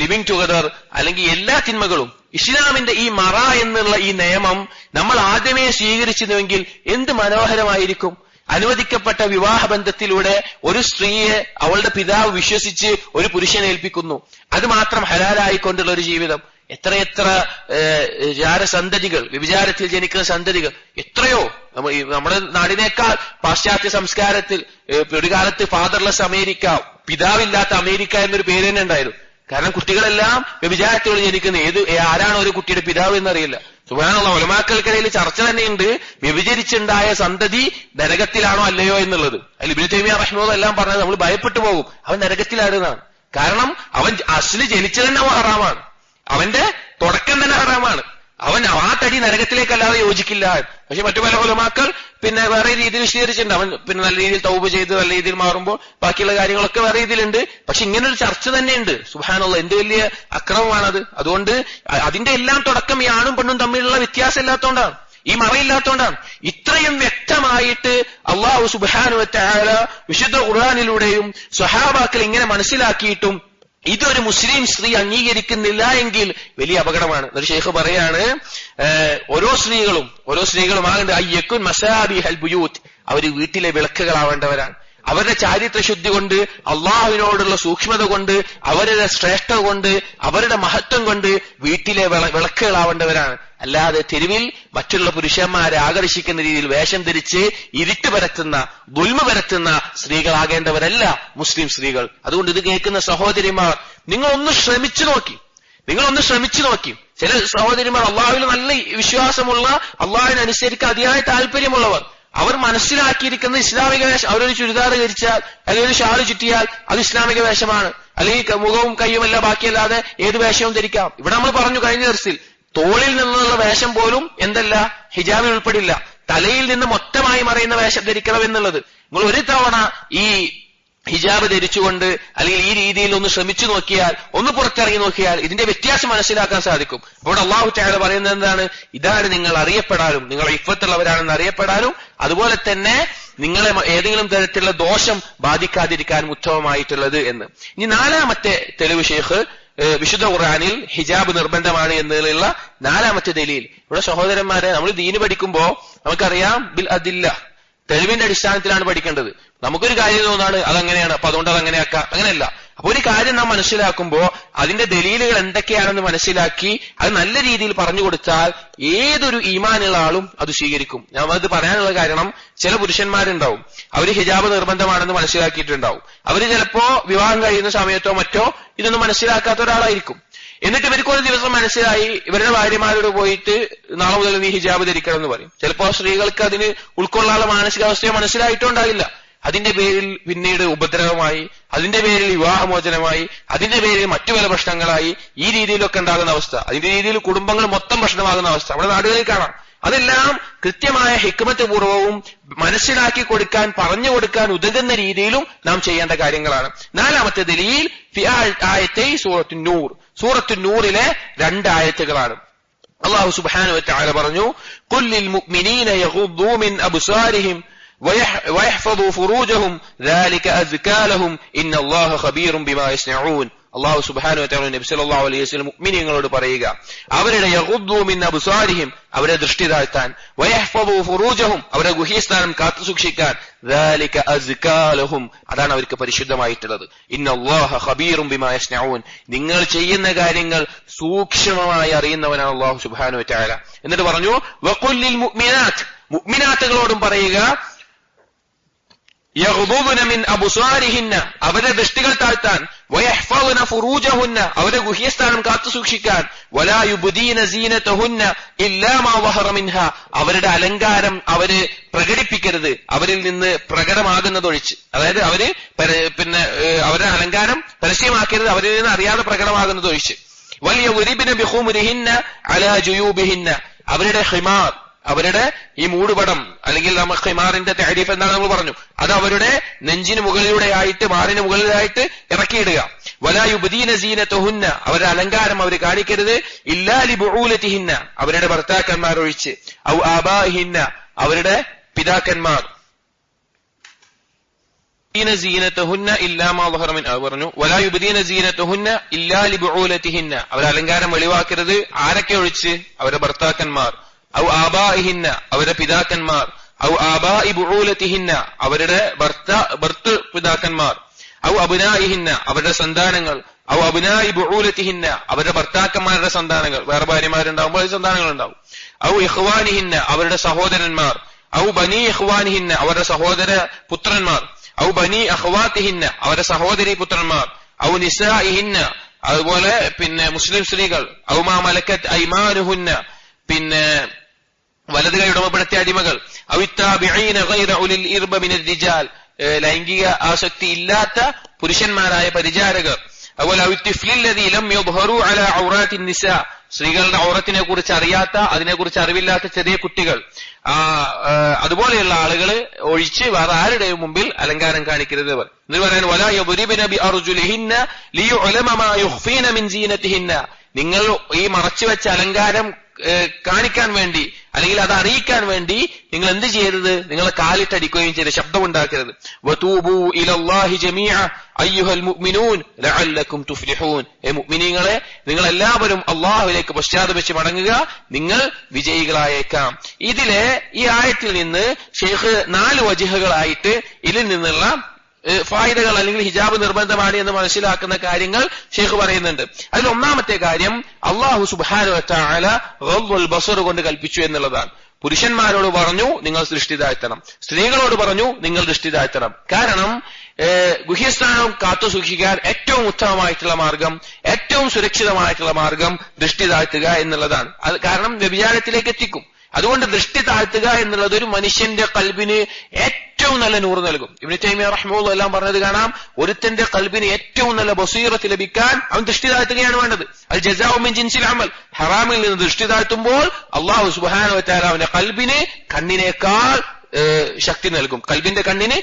ലിവിങ് ടുഗദർ, അല്ലെങ്കിൽ എല്ലാ തിന്മകളും. ഇസ്ലാമിന്റെ ഈ മറ എന്നുള്ള ഈ നിയമം നമ്മൾ ആദ്യമേ സ്വീകരിച്ചിരുന്നുവെങ്കിൽ എന്ത് മനോഹരമായിരിക്കും. അനുവദിക്കപ്പെട്ട വിവാഹബന്ധത്തിലൂടെ ഒരു സ്ത്രീയെ അവളുടെ പിതാവ് വിശ്വസിച്ച് ഒരു പുരുഷനെ ഏൽപ്പിക്കുന്നു. അത് മാത്രം ഹലാലായിക്കൊണ്ടുള്ള ഒരു ജീവിതം. എത്രയെത്ര ജാരസന്തതികൾ, വ്യഭിചാരത്തിൽ ജനിക്കുന്ന സന്തതികൾ എത്രയോ. നമ്മുടെ നാടിനേക്കാൾ പാശ്ചാത്യ സംസ്കാരത്തിൽ ഒരു കാലത്ത് ഫാദർലെസ് അമേരിക്ക, പിതാവില്ലാത്ത അമേരിക്ക എന്നൊരു പേര് തന്നെ ഉണ്ടായിരുന്നു. കാരണം കുട്ടികളെല്ലാം വ്യഭിചാരത്തോട് ജനിക്കുന്ന ആരാണ് ഒരു കുട്ടിയുടെ പിതാവ് എന്നറിയില്ല. സുബ്ഹാനല്ലാഹ്, ഉലമാക്കൾക്കിടയിൽ ചർച്ച തന്നെയുണ്ട് വ്യഭിചരിച്ചുണ്ടായ സന്തതി നരകത്തിലാണോ അല്ലയോ എന്നുള്ളത്. അതിൽ ഇബ്നു തൈമിയ്യ റഹിമഹുല്ലാഹ് എല്ലാം പറഞ്ഞത് നമ്മൾ ഭയപ്പെട്ടു പോകും, അവൻ നരകത്തിലാണെന്നാണ്. കാരണം അവൻ അസ്ലി ജനിച്ചത് തന്നെ ഹറാമാണ്, അവന്റെ തുടക്കം തന്നെ ഹറാമാണ്, അവൻ ആ തടി നരകത്തിലേക്കല്ലാതെ യോജിക്കില്ല. പക്ഷെ മറ്റു പല ഉലമാക്കൾ പിന്നെ വേറെ രീതിയിൽ വിശദീകരിച്ചിട്ടുണ്ട്. അവൻ പിന്നെ നല്ല രീതിയിൽ തൗബ ചെയ്ത് നല്ല രീതിയിൽ മാറുമ്പോൾ ബാക്കിയുള്ള കാര്യങ്ങളൊക്കെ വേറെ രീതിയിലുണ്ട്. പക്ഷെ ഇങ്ങനൊരു ചർച്ച തന്നെയുണ്ട്. സുബ്ഹാനല്ലാഹ്, എന്ത് വലിയ അക്രമമാണത്. അതുകൊണ്ട് അതിന്റെ എല്ലാം തുടക്കം ഈ ആണും പെണ്ണും തമ്മിലുള്ള വ്യത്യാസം ഇല്ലാത്തതുകൊണ്ടാണ്, ഈ മറയില്ലാത്തതുകൊണ്ടാണ്. ഇത്രയും വ്യക്തമായിട്ട് അല്ലാഹു സുബ്ഹാനഹു വ തആല വിശുദ്ധ ഖുർആനിലൂടെയും സ്വഹാബാക്കൾ ഇങ്ങനെ മനസ്സിലാക്കിയിട്ടും ഇതൊരു മുസ്ലിം സ്ത്രീ അംഗീകരിക്കുന്നില്ല എങ്കിൽ വലിയ അപകടമാണ്. ഒരു ശൈഖ് പറയാണ്, ഓരോ സ്ത്രീകളും ആകേണ്ട അയ്യക്കുൻ മസാബിഹൽ ബുയൂത്ത്, അവര് വീട്ടിലെ വിളക്കുകളാവേണ്ടവരാണ്. അവരുടെ ചാരിത്ര ശുദ്ധി കൊണ്ട്, അള്ളാഹുവിനോടുള്ള സൂക്ഷ്മത കൊണ്ട്, അവരുടെ ശ്രേഷ്ഠത കൊണ്ട്, അവരുടെ മഹത്വം കൊണ്ട് വീട്ടിലെ വിളക്കുകളാവേണ്ടവരാണ്. അല്ലാതെ തെരുവിൽ മറ്റുള്ള പുരുഷന്മാരെ ആകർഷിക്കുന്ന രീതിയിൽ വേഷം ധരിച്ച് ഇരുട്ട് പരത്തുന്ന, ദുൽമ പരത്തുന്ന സ്ത്രീകളാകേണ്ടവരല്ല മുസ്ലിം സ്ത്രീകൾ. അതുകൊണ്ട് ഇത് കേൾക്കുന്ന സഹോദരിമാർ, നിങ്ങളൊന്ന് ശ്രമിച്ചു നോക്കി. ചില സഹോദരിമാർ അള്ളാഹുവിൽ നല്ല വിശ്വാസമുള്ള, അള്ളാഹുവിനനുസരിക്കാൻ അതിയായ താല്പര്യമുള്ളവർ, അവർ മനസ്സിലാക്കിയിരിക്കുന്ന ഇസ്ലാമിക വേഷം. അവരൊരു ചുരിദാർ ധരിച്ചാൽ അല്ലെങ്കിൽ ഒരു ഷാൾ ചുറ്റിയാൽ അത് ഇസ്ലാമിക വേഷമാണ്, അല്ലെങ്കിൽ മുഖവും കയ്യുമല്ല ബാക്കിയല്ലാതെ ഏത് വേഷവും ധരിക്കാം. ഇവിടെ നമ്മൾ പറഞ്ഞു കഴിഞ്ഞ ദിവസത്തിൽ, തോളിൽ നിന്നുള്ള വേഷം പോലും എന്തല്ല, ഹിജാബിൽ ഉൾപ്പെടില്ല. തലയിൽ നിന്ന് മൊത്തമായി മറയുന്ന വേഷം ധരിക്കണം എന്നുള്ളത്. നിങ്ങൾ ഒരു തവണ ഈ ഹിജാബ് ധരിച്ചുകൊണ്ട് അല്ലെങ്കിൽ ഈ രീതിയിൽ ഒന്ന് ശ്രമിച്ചു നോക്കിയാൽ, ഒന്ന് പുറത്തിറങ്ങി നോക്കിയാൽ ഇതിന്റെ വ്യത്യാസം മനസ്സിലാക്കാൻ സാധിക്കും. അവിടെ അല്ലാഹു തആല പറയുന്നത് എന്താണ്? ഇതാണ് നിങ്ങൾ അറിയപ്പെടാനും, നിങ്ങൾ ഇഫ്ഫത്തുള്ളവരാണെന്ന് അറിയപ്പെടാനും, അതുപോലെ തന്നെ നിങ്ങളെ ഏതെങ്കിലും തരത്തിലുള്ള ദോഷം ബാധിക്കാതിരിക്കാനും ഉത്തമമായിട്ടുള്ളത് എന്ന്. ഇനി നാലാമത്തെ തെളിവ് ശൈഖ് വിശുദ്ധ ഖുർആനിൽ ഹിജാബ് നിർബന്ധമാണ് എന്നതിലുള്ള നാലാമത്തെ ദലീൽ. ഇവിടെ സഹോദരന്മാരെ, നമ്മൾ ദീന് പഠിക്കുമ്പോ നമുക്കറിയാം ബിൽ അദില്ല, തെളിവിന്റെ അടിസ്ഥാനത്തിലാണ് പഠിക്കേണ്ടത്. നമുക്കൊരു കാര്യം തോന്നാണ് അതങ്ങനെയാണ്, അപ്പൊ അതുകൊണ്ട് അതങ്ങനെയാക്കാം, അങ്ങനെയല്ല. അപ്പൊ ഒരു കാര്യം നാം മനസ്സിലാക്കുമ്പോ അതിന്റെ ദലീലുകൾ എന്തൊക്കെയാണെന്ന് മനസ്സിലാക്കി അത് നല്ല രീതിയിൽ പറഞ്ഞു കൊടുത്താൽ ഏതൊരു ഈമാനുള്ള ആളും അത് സ്വീകരിക്കും. ഞാൻ അത് പറയാനുള്ള കാരണം, ചില പുരുഷന്മാരുണ്ടാവും, അവര് ഹിജാബ് നിർബന്ധമാണെന്ന് മനസ്സിലാക്കിയിട്ടുണ്ടാവും. അവര് ചിലപ്പോ വിവാഹം കഴിയുന്ന സമയത്തോ മറ്റോ ഇതൊന്നും മനസ്സിലാക്കാത്ത ഒരാളായിരിക്കും. എന്നിട്ട് ഇവർക്ക് ഒരു ദിവസം മനസ്സിലായി, ഇവരുടെ ഭാര്യമാരോട് പോയിട്ട് നാളെ മുതൽ നീ ഹിജാബ് ധരിക്കണം എന്ന് പറയും. ചിലപ്പോ സ്ത്രീകൾക്ക് അതിന് ഉൾക്കൊള്ളാനുള്ള മാനസികാവസ്ഥയോ മനസ്സിലായിട്ടുണ്ടാകില്ല. അതിന്റെ പേരിൽ പിന്നീട് ഉപദ്രവമായി, അതിന്റെ പേരിൽ വിവാഹമോചനമായി, അതിന്റെ പേരിൽ മറ്റു പല പ്രശ്നങ്ങളായി, ഈ രീതിയിലൊക്കെ ഉണ്ടാകുന്ന അവസ്ഥ, അതിന്റെ രീതിയിൽ കുടുംബങ്ങൾ മൊത്തം പ്രശ്നമാകുന്ന അവസ്ഥ നമ്മുടെ നാടുകളിൽ കാണാം. അതെല്ലാം കൃത്യമായ ഹിക്മത്ത് പൂർവ്വവും മനസ്സിലാക്കി കൊടുക്കാൻ, പറഞ്ഞു കൊടുക്കാൻ ഉതകുന്ന രീതിയിലും നാം ചെയ്യേണ്ട കാര്യങ്ങളാണ്. നാലാമത്തെ ദലീൽ ഫി ആയത്തൈ സൂറത്തുൻ നൂർ, സൂറത്തുൻ നൂറിലെ 2 ആയത്തുകളാണ്. അല്ലാഹു സുബ്ഹാനഹു വ തആല പറഞ്ഞു, ഖുൽ ലിൽ മുഅ്മിനീന യഗുദ്ദൂ മിൻ അബ്സാരിഹിം വയഹ്ഫദൂ ഫുറൂജഹും ദാലിക അസ്കാ ലഹും ഇന്നല്ലാഹ ഖബീറുൻ ബിമാ യസ്നഊൻ. അല്ലാഹു സുബ്ഹാനഹു വ തആല നബി സല്ലല്ലാഹു അലൈഹി വസല്ലം മുഅ്മിനീങ്ങളോട് പറയുക, അവരുടെ യഗുദ്ദൂ മിൻ അബ്സാരിഹിം, അവരെ ദൃഷ്ടി താഴ്ത്താൻ, വയഹ്ഫദൂ ഫുറൂജഹും, അവരുടെ ഗുഹ്യസ്ഥാനം കാത്തു സൂക്ഷിക്കാൻ, ദാലിക അസ്കാ ലഹും, അതാണ് അവർക്ക് പരിശുദ്ധമായിട്ടുള്ളത്. ഇന്നല്ലാഹ ഖബീറുൻ ബിമാ യസ്നഊൻ, നിങ്ങൾ ചെയ്യുന്ന കാര്യങ്ങൾ സൂക്ഷ്മമായി അറിയുന്നവനാണ് അല്ലാഹു സുബ്ഹാനഹു വ തആല. എന്നിട്ട് പറഞ്ഞു, വഖുൽ ലിൽ മുഅ്മിനാത്ത്, മുഅ്മിനാത്തുകളോടും പറയുക, യഗ്ദുദ്ന മിൻ അബ്സാരിഹിന്ന, അവരുടെ ദൃഷ്ടികൾ താഴ്ത്താൻ, വയഹ്ഫദ്ന ഫുറൂജഹുന്ന, അവരുടെ ഗുഹ്യസ്ഥാനം കാത്തു സൂക്ഷിക്കാൻ, വലാ യുബ്ദീന സീനതഹുന്ന ഇല്ലാ മാ വഹറ മിൻഹാ, അവരുടെ അലങ്കാരം അവര് പ്രകടിപ്പിക്കരുത്, അവരിൽ നിന്ന് പ്രകടമാകുന്നതൊഴിച്ച്. അതായത് അവര് പിന്നെ അവരുടെ അലങ്കാരം പരസ്യമാക്കരുത്, അവരിൽ നിന്ന് അറിയാതെ പ്രകടമാകുന്നതൊഴിച്ച്. വൽയദ്രിബ്ന ബിഖുമുരിഹിന്ന അലാ ജുയൂബിഹിന്ന, അവരുടെ ഖിമാർ, അവരുടെ ഈ മൂടുപടം അല്ലെങ്കിൽ നമ്മൾ ഖിമാറിന്റെ തഅരീഫ് എന്താണ് നമ്മൾ പറഞ്ഞു, അത് അവരുടെ നെഞ്ചിന് മുകളിലൂടെയായിട്ട്, മാറിന് മുകളിലായിട്ട് ഇറക്കിയിടുക. വലാ യുബ്ദീന സീനതഹുന്ന, അവരുടെ അലങ്കാരം അവർ കാണിക്കരുത്, ഇല്ലാ ലിബുഊലതിഹിന്ന, അവരുടെ ഭർത്താക്കന്മാർ ഒഴിച്ച്, ഔ ആബാഹിന്ന, അവരുടെ പിതാക്കന്മാർ, സീനതഹുന്ന ഇല്ലാ മാ വഹറ മിൻ, പറഞ്ഞു വലാ യുബ്ദീന സീനതഹുന്ന ഇല്ലാ ലിബുഊലതിഹിന്ന, അവരുടെ അലങ്കാരം വെളിവാക്കരുത്, ആരൊക്കെ ഒഴിച്ച്, അവരുടെ ഭർത്താക്കന്മാർ, ഔ ആബാഇഹിന്ന, അവരുടെ പിതാക്കന്മാർ, ഔ ആബാഇ ബുഊലതിഹിന്ന, അവരുടെ ഭർത്തൃ പിതാക്കന്മാർ, ഔ അബ്നാഇഹിന്ന, അവരുടെ സന്താനങ്ങൾ, ഔ അബ്നാഇ ബുഊലതിഹിന്ന അവരുടെ ഭർത്താക്കന്മാരുടെ സന്താനങ്ങൾ, വേറെ ഭാര്യമാരുണ്ടാവുമ്പോൾ അത് സന്താനങ്ങൾ ഉണ്ടാവും. ഔ ഇഖ്വാനിഹിന്ന അവരുടെ സഹോദരന്മാർ, ഔ ബനി ഇഖ്വാനിഹിന്ന അവരുടെ സഹോദര പുത്രന്മാർ, ഔ ബനി അഖ്വാതിഹിന്ന അവരുടെ സഹോദരി പുത്രന്മാർ, ഔ നിസാഇഹിന്ന അതുപോലെ പിന്നെ മുസ്ലിം സ്ത്രീകൾ, ഔ മാ മലക്കത്ത് ഐമാനുഹുന്ന പിന്നെ വലത് കൈ ഉടമപ്പെടുത്തിയ അടിമകൾ, ഔ ഇത്താബിഈന ഗൈറ ഉലിൽ ഇർബ മിനർ റിജാൽ ലൈംഗിക ആസക്തി ഇല്ലാത്ത പുരുഷന്മാരായ പരിചാരകർ, അതുപോലെ ഔ തിഫ്ലില്ലദീ ലം യദ്ഹറു അലാ ഔറാത്തിൻ നിസാ സ്ത്രീകളുടെ ഔറത്തിനെ കുറിച്ച് അറിയാത്ത, അതിനെക്കുറിച്ച് അറിവില്ലാത്ത ചെറിയ കുട്ടികൾ, അതുപോലെയുള്ള ആളുകൾ ഒഴിച്ച് വേറെ ആരുടെയും മുമ്പിൽ അലങ്കാരം കാണിക്കരുത്. എന്ന് പറയാൻ വലാ യദ്രിബന ബിഅർജുലിഹിന്ന ലിയുഅലമ മാ യുഖ്ഫീന മിൻ സീനതിഹിന്ന നിങ്ങൾ ഈ മറച്ചുവെച്ച അലങ്കാരം കാണിക്കാൻ വേണ്ടി അല്ലെങ്കിൽ അത് അറിയിക്കാൻ വേണ്ടി നിങ്ങൾ എന്ത് ചെയ്യരുത്, നിങ്ങളെ കാലിട്ടടിക്കുകയും ചെയ്ത് ശബ്ദമുണ്ടാക്കരുത്. വതൂബു ഇലല്ലാഹി ജമീഅ അയ്യുഹൽ മുഅ്മിനൂൻ ലഅല്ലക്കും തുഫ്ലിഹൂൻ മുഅ്മിനീങ്ങളെ നിങ്ങൾ എല്ലാവരും അല്ലാഹുവിലേക്ക് പശ്ചാത്തപിച്ച് മടങ്ങുക, നിങ്ങൾ വിജയികളായേക്കാം. ഇതിലെ ഈ ആയത്തിൽ നിന്ന് ഷെയ്ഖ് 4 വജ്ഹുകളായിട്ട് ഇതിൽ നിന്നുള്ള ഫായിദകൾ അല്ലെങ്കിൽ ഹിജാബ് നിർബന്ധമാണ് എന്ന് മനസ്സിലാക്കുന്ന കാര്യങ്ങൾ ഷെയ്ഖ് പറയുന്നുണ്ട്. അതിൽ ഒന്നാമത്തെ കാര്യം അല്ലാഹു സുബ്ഹാനഹു വ തആല ഗദ്ദുൽ ബസർ കൊണ്ട് കൽപ്പിച്ചു എന്നുള്ളതാണ്. പുരുഷന്മാരോട് പറഞ്ഞു നിങ്ങൾ ദൃഷ്ടി താഴ്ത്തണം, സ്ത്രീകളോട് പറഞ്ഞു നിങ്ങൾ ദൃഷ്ടി താഴ്ത്തണം. കാരണം ഗുഹ്യസ്ഥാനം കാത്തു സൂക്ഷിക്കാൻ ഏറ്റവും ഉത്തമമായിട്ടുള്ള മാർഗം, ഏറ്റവും സുരക്ഷിതമായിട്ടുള്ള മാർഗം ദൃഷ്ടി താഴ്ത്തുക എന്നുള്ളതാണ്. അത് കാരണം വ്യഭിചാരത്തിലേക്ക് എത്തിക്കും. അതുകൊണ്ട് ദൃഷ്ടി താഴ്ത്തുക എന്നുള്ളത് ഒരു മനുഷ്യന്റെ ഖൽബിന് ഏറ്റവും നല്ല നൂറ് നൽകും. ഇബ്നു തൈമിയ്യ റഹിമഹുല്ലാഹ് എല്ലാം പറഞ്ഞത് കാണാം, ഒരുത്തന്റെ ഖൽബിന് ഏറ്റവും നല്ല ബസീറത്ത് ലഭിക്കാൻ അവൻ ദൃഷ്ടി താഴ്ത്തുകയാണ് വേണ്ടത്. അൽ ജസാഉ മിൻ ജിൻസിൽ അമൽ, ഹറാമിൽ നിന്ന് ദൃഷ്ടി താഴ്ത്തുമ്പോൾ അല്ലാഹു സുബ്ഹാനഹു വ തആല അവന്റെ ഖൽബിന് കണ്ണിനേക്കാൾ ശക്തി നൽകും. ഖൽബിന്റെ കണ്ണിന്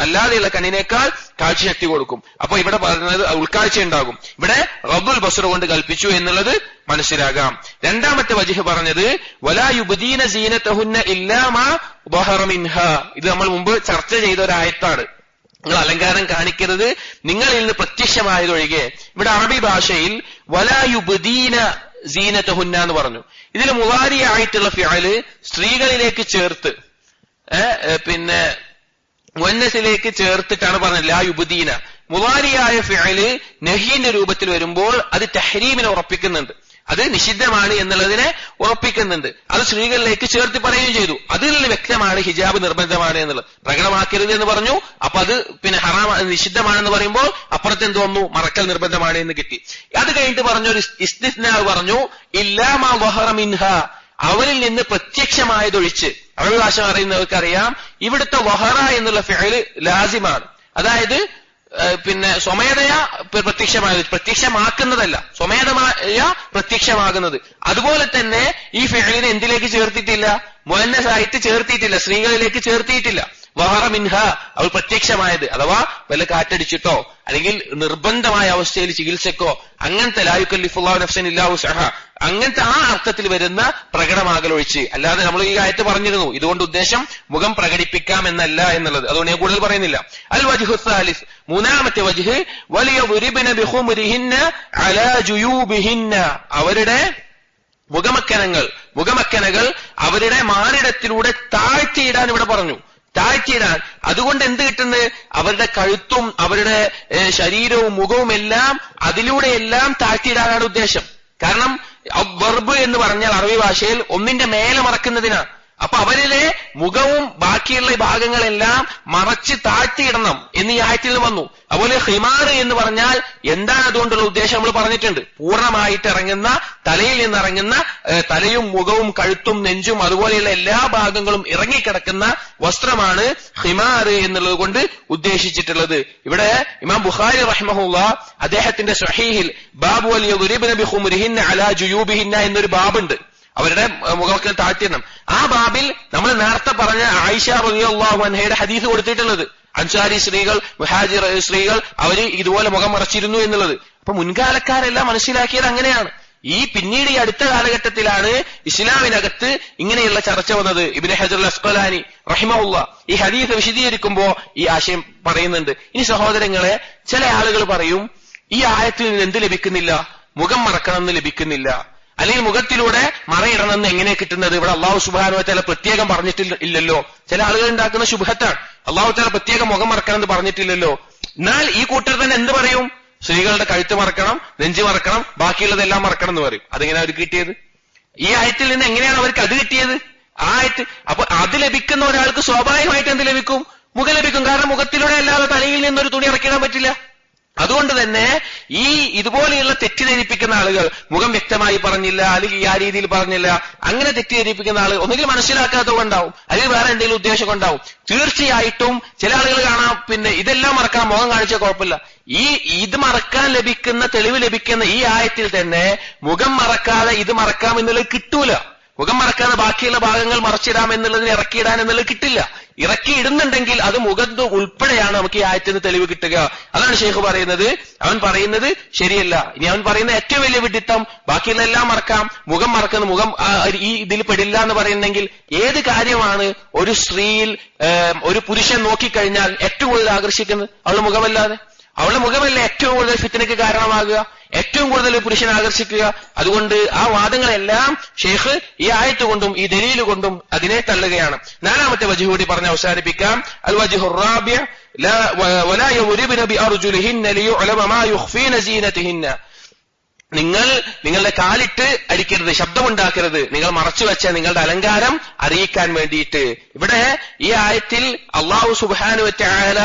അല്ലാതെയുള്ള കണ്ണിനേക്കാൾ കാഴ്ചശക്തി കൊടുക്കും. അപ്പൊ ഇവിടെ പറയുന്നത് ഉൾക്കാഴ്ച ഉണ്ടാകും. ഇവിടെ ഗദ്ദുൽ ബസർ കൊണ്ട് കൽപ്പിച്ചു എന്നുള്ളത് മനസ്സിലാകാം. രണ്ടാമത്തെ വജ്ഹ് പറഞ്ഞത് വലാ യുബ്ദീന സീനതഹുന്ന ഇല്ലാ മാ ദഹറ മിൻഹാ, ഇത് നമ്മൾ മുമ്പ് ചർച്ച ചെയ്ത ഒരു ആയത്താണ്. നിങ്ങൾ അലങ്കാരം കാണിക്കരുത് നിങ്ങളിൽ നിന്ന് പ്രത്യക്ഷമായതൊഴികെ. ഇവിടെ അറബി ഭാഷയിൽ വലാ യുബ്ദീന സീനതഹുന്ന എന്ന് പറഞ്ഞു. ഇതിൽ മുവാരിയായിട്ടുള്ള ഫിഅല് സ്ത്രീകളിലേക്ക് ചേർത്ത് പിന്നെ മുഅന്നസിലേക്ക് ചേർത്തിട്ടാണ് പറഞ്ഞത് ലാ യുബ്ദീന. മുവാരിയായ ഫിഅല് നഹീന്റെ രൂപത്തിൽ വരുമ്പോൾ അത് തഹ്രീമിനെ ഉറപ്പിക്കുന്നുണ്ട്, അത് നിഷിദ്ധമാണ് എന്നുള്ളതിനെ ഉറപ്പിക്കുന്നുണ്ട്. അത് സ്ത്രീകളിലേക്ക് ചേർത്ത് പറയുകയും ചെയ്തു. അതിൽ നിന്ന് വ്യക്തമാണ് ഹിജാബ് നിർബന്ധമാണ് എന്നുള്ളത്. പ്രകടമാക്കരുത് എന്ന് പറഞ്ഞു, അപ്പൊ അത് പിന്നെ ഹറാം നിഷിദ്ധമാണെന്ന് പറയുമ്പോൾ അപ്പുറത്ത് എന്ത് വന്നു, മറക്കൽ നിർബന്ധമാണ് എന്ന് കിട്ടി. അത് കഴിഞ്ഞിട്ട് പറഞ്ഞൊരു ഇസ്തിസ്നാ പറഞ്ഞു ഇല്ലാ മാ ദഹറ മിൻഹാ, അവരിൽ നിന്ന് പ്രത്യക്ഷമായതൊഴിച്ച്. അറബി ഭാഷ അറിയുന്നവർക്കറിയാം ഇവിടുത്തെ വഹറ എന്നുള്ള ഫിഅല് ലാസിമാണ്. അതായത് പിന്നെ സ്വമേധയാ പ്രത്യക്ഷമായത്, പ്രത്യക്ഷമാക്കുന്നതല്ല, സ്വമേധമായ പ്രത്യക്ഷമാകുന്നത്. അതുപോലെ തന്നെ ഈ ഫിഅലിനെ എന്തിലേക്ക് ചേർത്തിട്ടില്ല, മുഅന്നസായിട്ട് ചേർത്തിയിട്ടില്ല, സ്ത്രീകളിലേക്ക് ചേർത്തിയിട്ടില്ല. വഹറ മിൻഹ അവൾ പ്രത്യക്ഷമായത്, അഥവാ വല്ല കാറ്റടിച്ചിട്ടോ അല്ലെങ്കിൽ നിർബന്ധമായ അവസ്ഥയിൽ ചികിത്സക്കോ അങ്ങനത്തെ ലാ യുകല്ലിഫുല്ലാഹു നഫ്സൻ ഇല്ലാ വസ്അഹാ അങ്ങനത്തെ ആ അർത്ഥത്തിൽ വരുന്ന പ്രകടമാകലൊഴിച്ച്. അല്ലാതെ നമ്മൾ ഈ ആയത്ത് പറഞ്ഞിരുന്നു ഇതുകൊണ്ട് ഉദ്ദേശം മുഖം പ്രകടിപ്പിക്കാം എന്നല്ല എന്നുള്ളത്, അതുകൊണ്ട് ഞാൻ കൂടുതൽ പറയുന്നില്ല. അൽ വജ്ഹു സാലിസ്, മൂന്നാമത്തെ വജ്ഹ് വലിയദ്രിബ്ന ബിഖുമുരിഹിന്ന അലാ ജുയൂബിഹിന്ന, അവരുടെ മുഖമക്കനകൾ അവരുടെ മാറിടത്തിലൂടെ താഴ്ത്തിയിടാൻ ഇവിടെ പറഞ്ഞു. താഴ്ത്തിയിടാൻ, അതുകൊണ്ട് എന്ത് കിട്ടുന്നത്, അവരുടെ കഴുത്തും അവരുടെ ശരീരവും മുഖവും എല്ലാം അതിലൂടെയെല്ലാം താഴ്ത്തിയിടാനാണ് ഉദ്ദേശം. കാരണം വർബ് എന്ന് പറഞ്ഞാൽ അറബി ഭാഷയിൽ ഒന്നിന്റെ മേലെ മറക്കുന്നതിനാണ്. അപ്പൊ അവരിലെ മുഖവും ബാക്കിയുള്ള ഭാഗങ്ങളെല്ലാം മറച്ച് താഴ്ത്തിയിടണം എന്ന് ഈ ആയത്തിൽ വന്നു. അതുപോലെ ഹിമാർ എന്ന് പറഞ്ഞാൽ എന്താണ് അതുകൊണ്ടുള്ള ഉദ്ദേശം നമ്മൾ പറഞ്ഞിട്ടുണ്ട്. പൂർണ്ണമായിട്ട് ഇറങ്ങുന്ന, തലയിൽ നിന്ന് ഇറങ്ങുന്ന, തലയും മുഖവും കഴുത്തും നെഞ്ചും അതുപോലെയുള്ള എല്ലാ ഭാഗങ്ങളും ഇറങ്ങിക്കിടക്കുന്ന വസ്ത്രമാണ് ഹിമാർ എന്നുള്ളത് കൊണ്ട് ഉദ്ദേശിച്ചിട്ടുള്ളത്. ഇവിടെ ഇമാം ബുഖാരി റഹിമഹുല്ലാഹ് അദ്ദേഹത്തിന്റെ സ്വഹീഹിൽ ബാബു വലിയദ്രിബ്ന ബിഖുമുരിഹിന്ന അലാ ജുയൂബിഹിന്ന എന്നൊരു ബാബുണ്ട്, അവരുടെ മുഖമൊക്കെ താഴ്ത്തിയിടണം. ആ ബാബിൽ നമ്മൾ നേരത്തെ പറഞ്ഞ ആയിഷ റളിയല്ലാഹു അൻഹയുടെ ഹദീസ് കൊടുത്തിട്ടുള്ളത്. അൻസാരി സ്ത്രീകൾ, മുഹാജിർ സ്ത്രീകൾ അവര് ഇതുപോലെ മുഖം മറച്ചിരുന്നു എന്നുള്ളത്. അപ്പൊ മുൻകാലക്കാരെല്ലാം മനസ്സിലാക്കിയത് അങ്ങനെയാണ്. പിന്നീട് ഈ അടുത്ത കാലഘട്ടത്തിലാണ് ഇസ്ലാമിനകത്ത് ഇങ്ങനെയുള്ള ചർച്ച വന്നത്. ഇബ്നു ഹജർ അൽ അസ്ഖലാനി റഹിമഹുല്ലാഹ് ഈ ഹദീസ് വിശദീകരിക്കുമ്പോ ഈ ആശയം പറയുന്നുണ്ട്. ഇനി സഹോദരങ്ങളെ, ചില ആളുകൾ പറയും ഈ ആയത്തിൽ നിന്ന് എന്ത് ലഭിക്കുന്നില്ല, മുഖം മറക്കണമെന്ന് ലഭിക്കുന്നില്ല, അല്ലെങ്കിൽ മുഖത്തിലൂടെ മറയിടണമെന്ന് എങ്ങനെ കിട്ടുന്നത്, ഇവിടെ അല്ലാഹു സുബ്ഹാനഹു വ തആല പ്രത്യേകം പറഞ്ഞിട്ടില്ലല്ലോ. ചില ആളുകൾ ഉണ്ടാക്കുന്ന ശുബ്ഹത്താണ്, അല്ലാഹു തആല പ്രത്യേകം മുഖം മറക്കണമെന്ന് പറഞ്ഞിട്ടില്ലല്ലോ. എന്നാൽ ഈ കൂട്ടർ തന്നെ എന്ത് പറയും, സ്ത്രീകളുടെ കഴുത്ത് മറക്കണം, നെഞ്ച് മറക്കണം, ബാക്കിയുള്ളതെല്ലാം മറക്കണം എന്ന് പറയും. അതെങ്ങനെ അവർക്ക് കിട്ടിയത്? ഈ ആയത്തിൽ നിന്ന് എങ്ങനെയാണ് അവർക്ക് അത് കിട്ടിയത്? ആയത്ത് അപ്പൊ അത് ലഭിക്കുന്ന ഒരാൾക്ക് സ്വാഭാവികമായിട്ട് എന്ത് ലഭിക്കും? മുഖം ലഭിക്കും. കാരണം മുഖത്തിലൂടെ അല്ലാതെ തലയിൽ നിന്നൊരു തുണി ഇറക്കിയിടാൻ പറ്റില്ല. അതുകൊണ്ട് തന്നെ ഈ ഇതുപോലെയുള്ള തെറ്റിദ്ധരിപ്പിക്കുന്ന ആളുകൾ മുഖം വ്യക്തമായി പറഞ്ഞില്ല, അല്ലെങ്കിൽ ആ രീതിയിൽ പറഞ്ഞില്ല, അങ്ങനെ തെറ്റിദ്ധരിപ്പിക്കുന്ന ആളുകൾ ഒന്നുകിൽ മനസ്സിലാക്കാത്തത് കൊണ്ടാവും, അല്ലെങ്കിൽ വേറെ എന്തെങ്കിലും ഉദ്ദേശം കൊണ്ടാവും. തീർച്ചയായിട്ടും ചില ആളുകൾ കാണാം, പിന്നെ ഇതെല്ലാം മറക്കാൻ മുഖം കാണിച്ചാൽ കുഴപ്പമില്ല. ഇത് മറക്കാൻ ലഭിക്കുന്ന തെളിവ് ലഭിക്കുന്ന ഈ ആയത്തിൽ തന്നെ മുഖം മറക്കാതെ ഇത് മറക്കാം എന്നുള്ളത് കിട്ടൂല. മുഖം മറക്കാതെ ബാക്കിയുള്ള ഭാഗങ്ങൾ മറച്ചിടാം എന്നുള്ളതിന് ഇറക്കിയിടാൻ എന്നുള്ളത് കിട്ടില്ല. ഇറക്കിയിടുന്നുണ്ടെങ്കിൽ അത് മുഖത്ത് ഉൾപ്പെടെയാണ് നമുക്ക് ഈ ആയത്തിന് തെളിവ് കിട്ടുക. അതാണ് ഷെയ്ഖ് പറയുന്നത്. അവൻ പറയുന്നത് ശരിയല്ല. ഇനി അവൻ പറയുന്ന ഏറ്റവും വലിയ വിഡിത്തം ബാക്കിയുള്ള എല്ലാം മറക്കാം, മുഖം മറക്കുന്ന മുഖം ഈ ഇതിൽ പെടില്ല എന്ന് പറയുന്നെങ്കിൽ ഏത് കാര്യമാണ് ഒരു സ്ത്രീയിൽ ഒരു പുരുഷൻ നോക്കിക്കഴിഞ്ഞാൽ ഏറ്റവും കൂടുതൽ ആകർഷിക്കുന്നത്? അവളുടെ മുഖമല്ലാതെ? അവളുടെ മുഖമല്ല ഏറ്റവും കൂടുതൽ ഫിത്നയ്ക്ക് കാരണമാകുക, ഏറ്റവും കൂടുതൽ പുരുഷൻ ആകർഷിക്കുക. അതുകൊണ്ട് ആ വാദങ്ങളെല്ലാം ഷെയ്ഖ് ഈ ആയത്ത് കൊണ്ടും ഈ ദലീല് കൊണ്ടും അതിനെ തള്ളുകയാണ്. നാലാമത്തെ വജ്ഹ് കൂടി പറഞ്ഞ് അവസാനിപ്പിക്കാം. അൽ വജ്ഹു റാബിഅ വലാ യദ്രിബന ബിഅർജുലിഹിന്ന ലിയുഅലമ മാ യുഖ്ഫീന സീനതിഹിന്ന. നിങ്ങളുടെ കാലിട്ട് അടിക്കരുത്, ശബ്ദമുണ്ടാക്കരുത്, നിങ്ങൾ മറച്ചു വെച്ച നിങ്ങളുടെ അലങ്കാരം അറിയിക്കാൻ വേണ്ടിയിട്ട്. ഇവിടെ ഈ ആയത്തിൽ അല്ലാഹു സുബ്ഹാനഹു വ തആല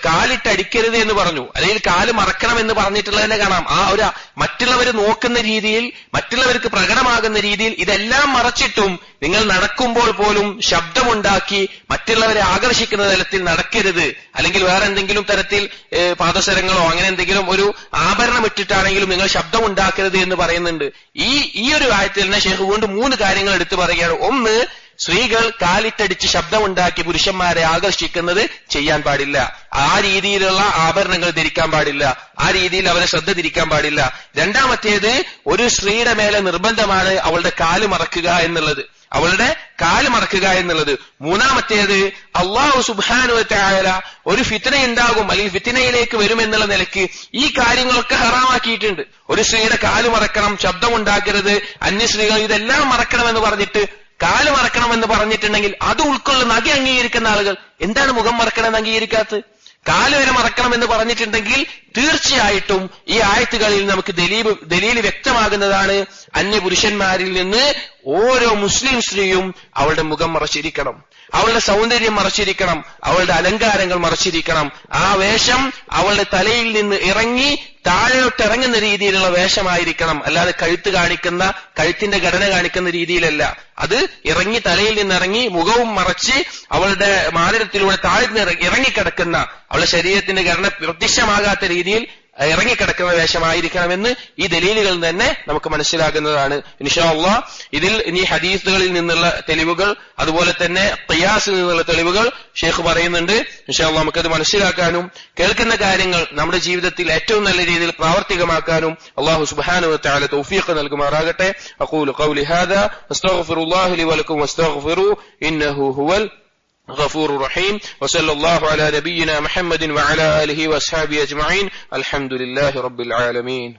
കാലിട്ടടിക്കരുത് എന്ന് പറഞ്ഞു, അല്ലെങ്കിൽ കാല് മറക്കണം എന്ന് പറഞ്ഞിട്ടുള്ളതിനെ കാണാം. ആ ഒരു മറ്റുള്ളവർ നോക്കുന്ന രീതിയിൽ, മറ്റുള്ളവർക്ക് പ്രകടമാകുന്ന രീതിയിൽ ഇതെല്ലാം മറച്ചിട്ടും നിങ്ങൾ നടക്കുമ്പോൾ പോലും ശബ്ദമുണ്ടാക്കി മറ്റുള്ളവരെ ആകർഷിക്കുന്ന തരത്തിൽ നടക്കരുത്, അല്ലെങ്കിൽ വേറെ എന്തെങ്കിലും തരത്തിൽ പാദസരങ്ങളോ അങ്ങനെ എന്തെങ്കിലും ഒരു ആഭരണം ഇട്ടിട്ടാണെങ്കിലും നിങ്ങൾ ശബ്ദമുണ്ടാക്കരുത് എന്ന് പറയുന്നുണ്ട്. ഈ ഒരു ആയത്തിൽ തന്നെ ശേഖ് കൊണ്ട് 3 കാര്യങ്ങൾ എടുത്തു പറയുകയാണ്. ഒന്ന്, സ്ത്രീകൾ കാലിട്ടടിച്ച് ശബ്ദമുണ്ടാക്കി പുരുഷന്മാരെ ആകർഷിക്കുന്നത് ചെയ്യാൻ പാടില്ല. ആ രീതിയിലുള്ള ആഭരണങ്ങൾ ധരിക്കാൻ പാടില്ല, ആ രീതിയിൽ അവരെ ശ്രദ്ധ തിരിക്കാൻ പാടില്ല. രണ്ടാമത്തേത്, ഒരു സ്ത്രീയുടെ മേലെ നിർബന്ധമാണ് അവളുടെ കാല് മറക്കുക എന്നുള്ളത്, അവളുടെ കാല് മറക്കുക എന്നുള്ളത്. മൂന്നാമത്തേത്, അല്ലാഹു സുബ്ഹാനഹു വ തആല ഒരു ഫിത്ന ഉണ്ടാകും അല്ലെങ്കിൽ ഫിത്നയിലേക്ക് വരുമെന്നുള്ള നിലയ്ക്ക് ഈ കാര്യങ്ങളൊക്കെ ഹറാമാക്കിയിട്ടുണ്ട്. ഒരു സ്ത്രീയുടെ കാല് മറക്കണം, ശബ്ദമുണ്ടാക്കരുത്, അന്യ സ്ത്രീകൾ ഇതെല്ലാം മറക്കണമെന്ന് പറഞ്ഞിട്ട് കാല് മറക്കണമെന്ന് പറഞ്ഞിട്ടുണ്ടെങ്കിൽ അത് ഉൾക്കൊള്ളുന്ന അത് അംഗീകരിക്കുന്ന ആളുകൾ എന്താണ് മുഖം മറക്കണമെന്ന് അംഗീകരിക്കാത്തത്? കാല് വരെ മറക്കണമെന്ന് പറഞ്ഞിട്ടുണ്ടെങ്കിൽ തീർച്ചയായിട്ടും ഈ ആയത്തുകളിൽ നമുക്ക് ദലീല് വ്യക്തമാകുന്നതാണ്. അന്യ പുരുഷന്മാരിൽ നിന്ന് ഓരോ മുസ്ലിം സ്ത്രീയും അവളുടെ മുഖം മറച്ചിരിക്കണം, അവളുടെ സൗന്ദര്യം മറച്ചിരിക്കണം, അവളുടെ അലങ്കാരങ്ങൾ മറച്ചിരിക്കണം. ആ വേഷം അവളുടെ തലയിൽ നിന്ന് ഇറങ്ങി താഴോട്ടിറങ്ങുന്ന രീതിയിലുള്ള വേഷമായിരിക്കണം, അല്ലാതെ കഴുത്തിന്റെ ഘടന കാണിക്കുന്ന രീതിയിലല്ല. അത് ഇറങ്ങി തലയിൽ നിന്നിറങ്ങി മുഖവും മറച്ച് അവളുടെ മാനരത്തിലൂടെ താഴ്ന്ന് ഇറങ്ങിക്കിടക്കുന്ന, അവളുടെ ശരീരത്തിന്റെ ഘടന പ്രത്യക്ഷമാകാത്ത രീതിയിൽ ഇറങ്ങിക്കിടക്കുന്ന വേഷമായിരിക്കണമെന്ന് ഈ ദലീലുകൾ തന്നെ നമുക്ക് മനസ്സിലാകുന്നതാണ്. ഇൻഷാ അല്ലാഹ് ഇതിൽ ഇനി ഹദീസുകളിൽ നിന്നുള്ള തെളിവുകൾ, അതുപോലെ തന്നെ ഖിയാസിൽ നിന്നുള്ള തെളിവുകൾ ഷെയ്ഖ് പറയുന്നുണ്ട്. ഇൻഷാ അല്ലാഹ് നമുക്കത് മനസ്സിലാക്കാനും കേൾക്കുന്ന കാര്യങ്ങൾ നമ്മുടെ ജീവിതത്തിൽ ഏറ്റവും നല്ല രീതിയിൽ പ്രാവർത്തികമാക്കാനും അല്ലാഹു സുബ്ഹാനഹു വ തആല തൗഫീഖ് നൽകുമാറാകട്ടെ. അഖൂലു ഖൗലി ഹാദാ അസ്തഗ്ഫിറുല്ലാഹ ലി വലക്കും വസ്തഗ്ഫിറു ഇന്നഹു ഹുവൽ غفور رحيم وصلى الله على نبينا محمد وعلى آله وأصحابه أجمعين الحمد لله رب العالمين.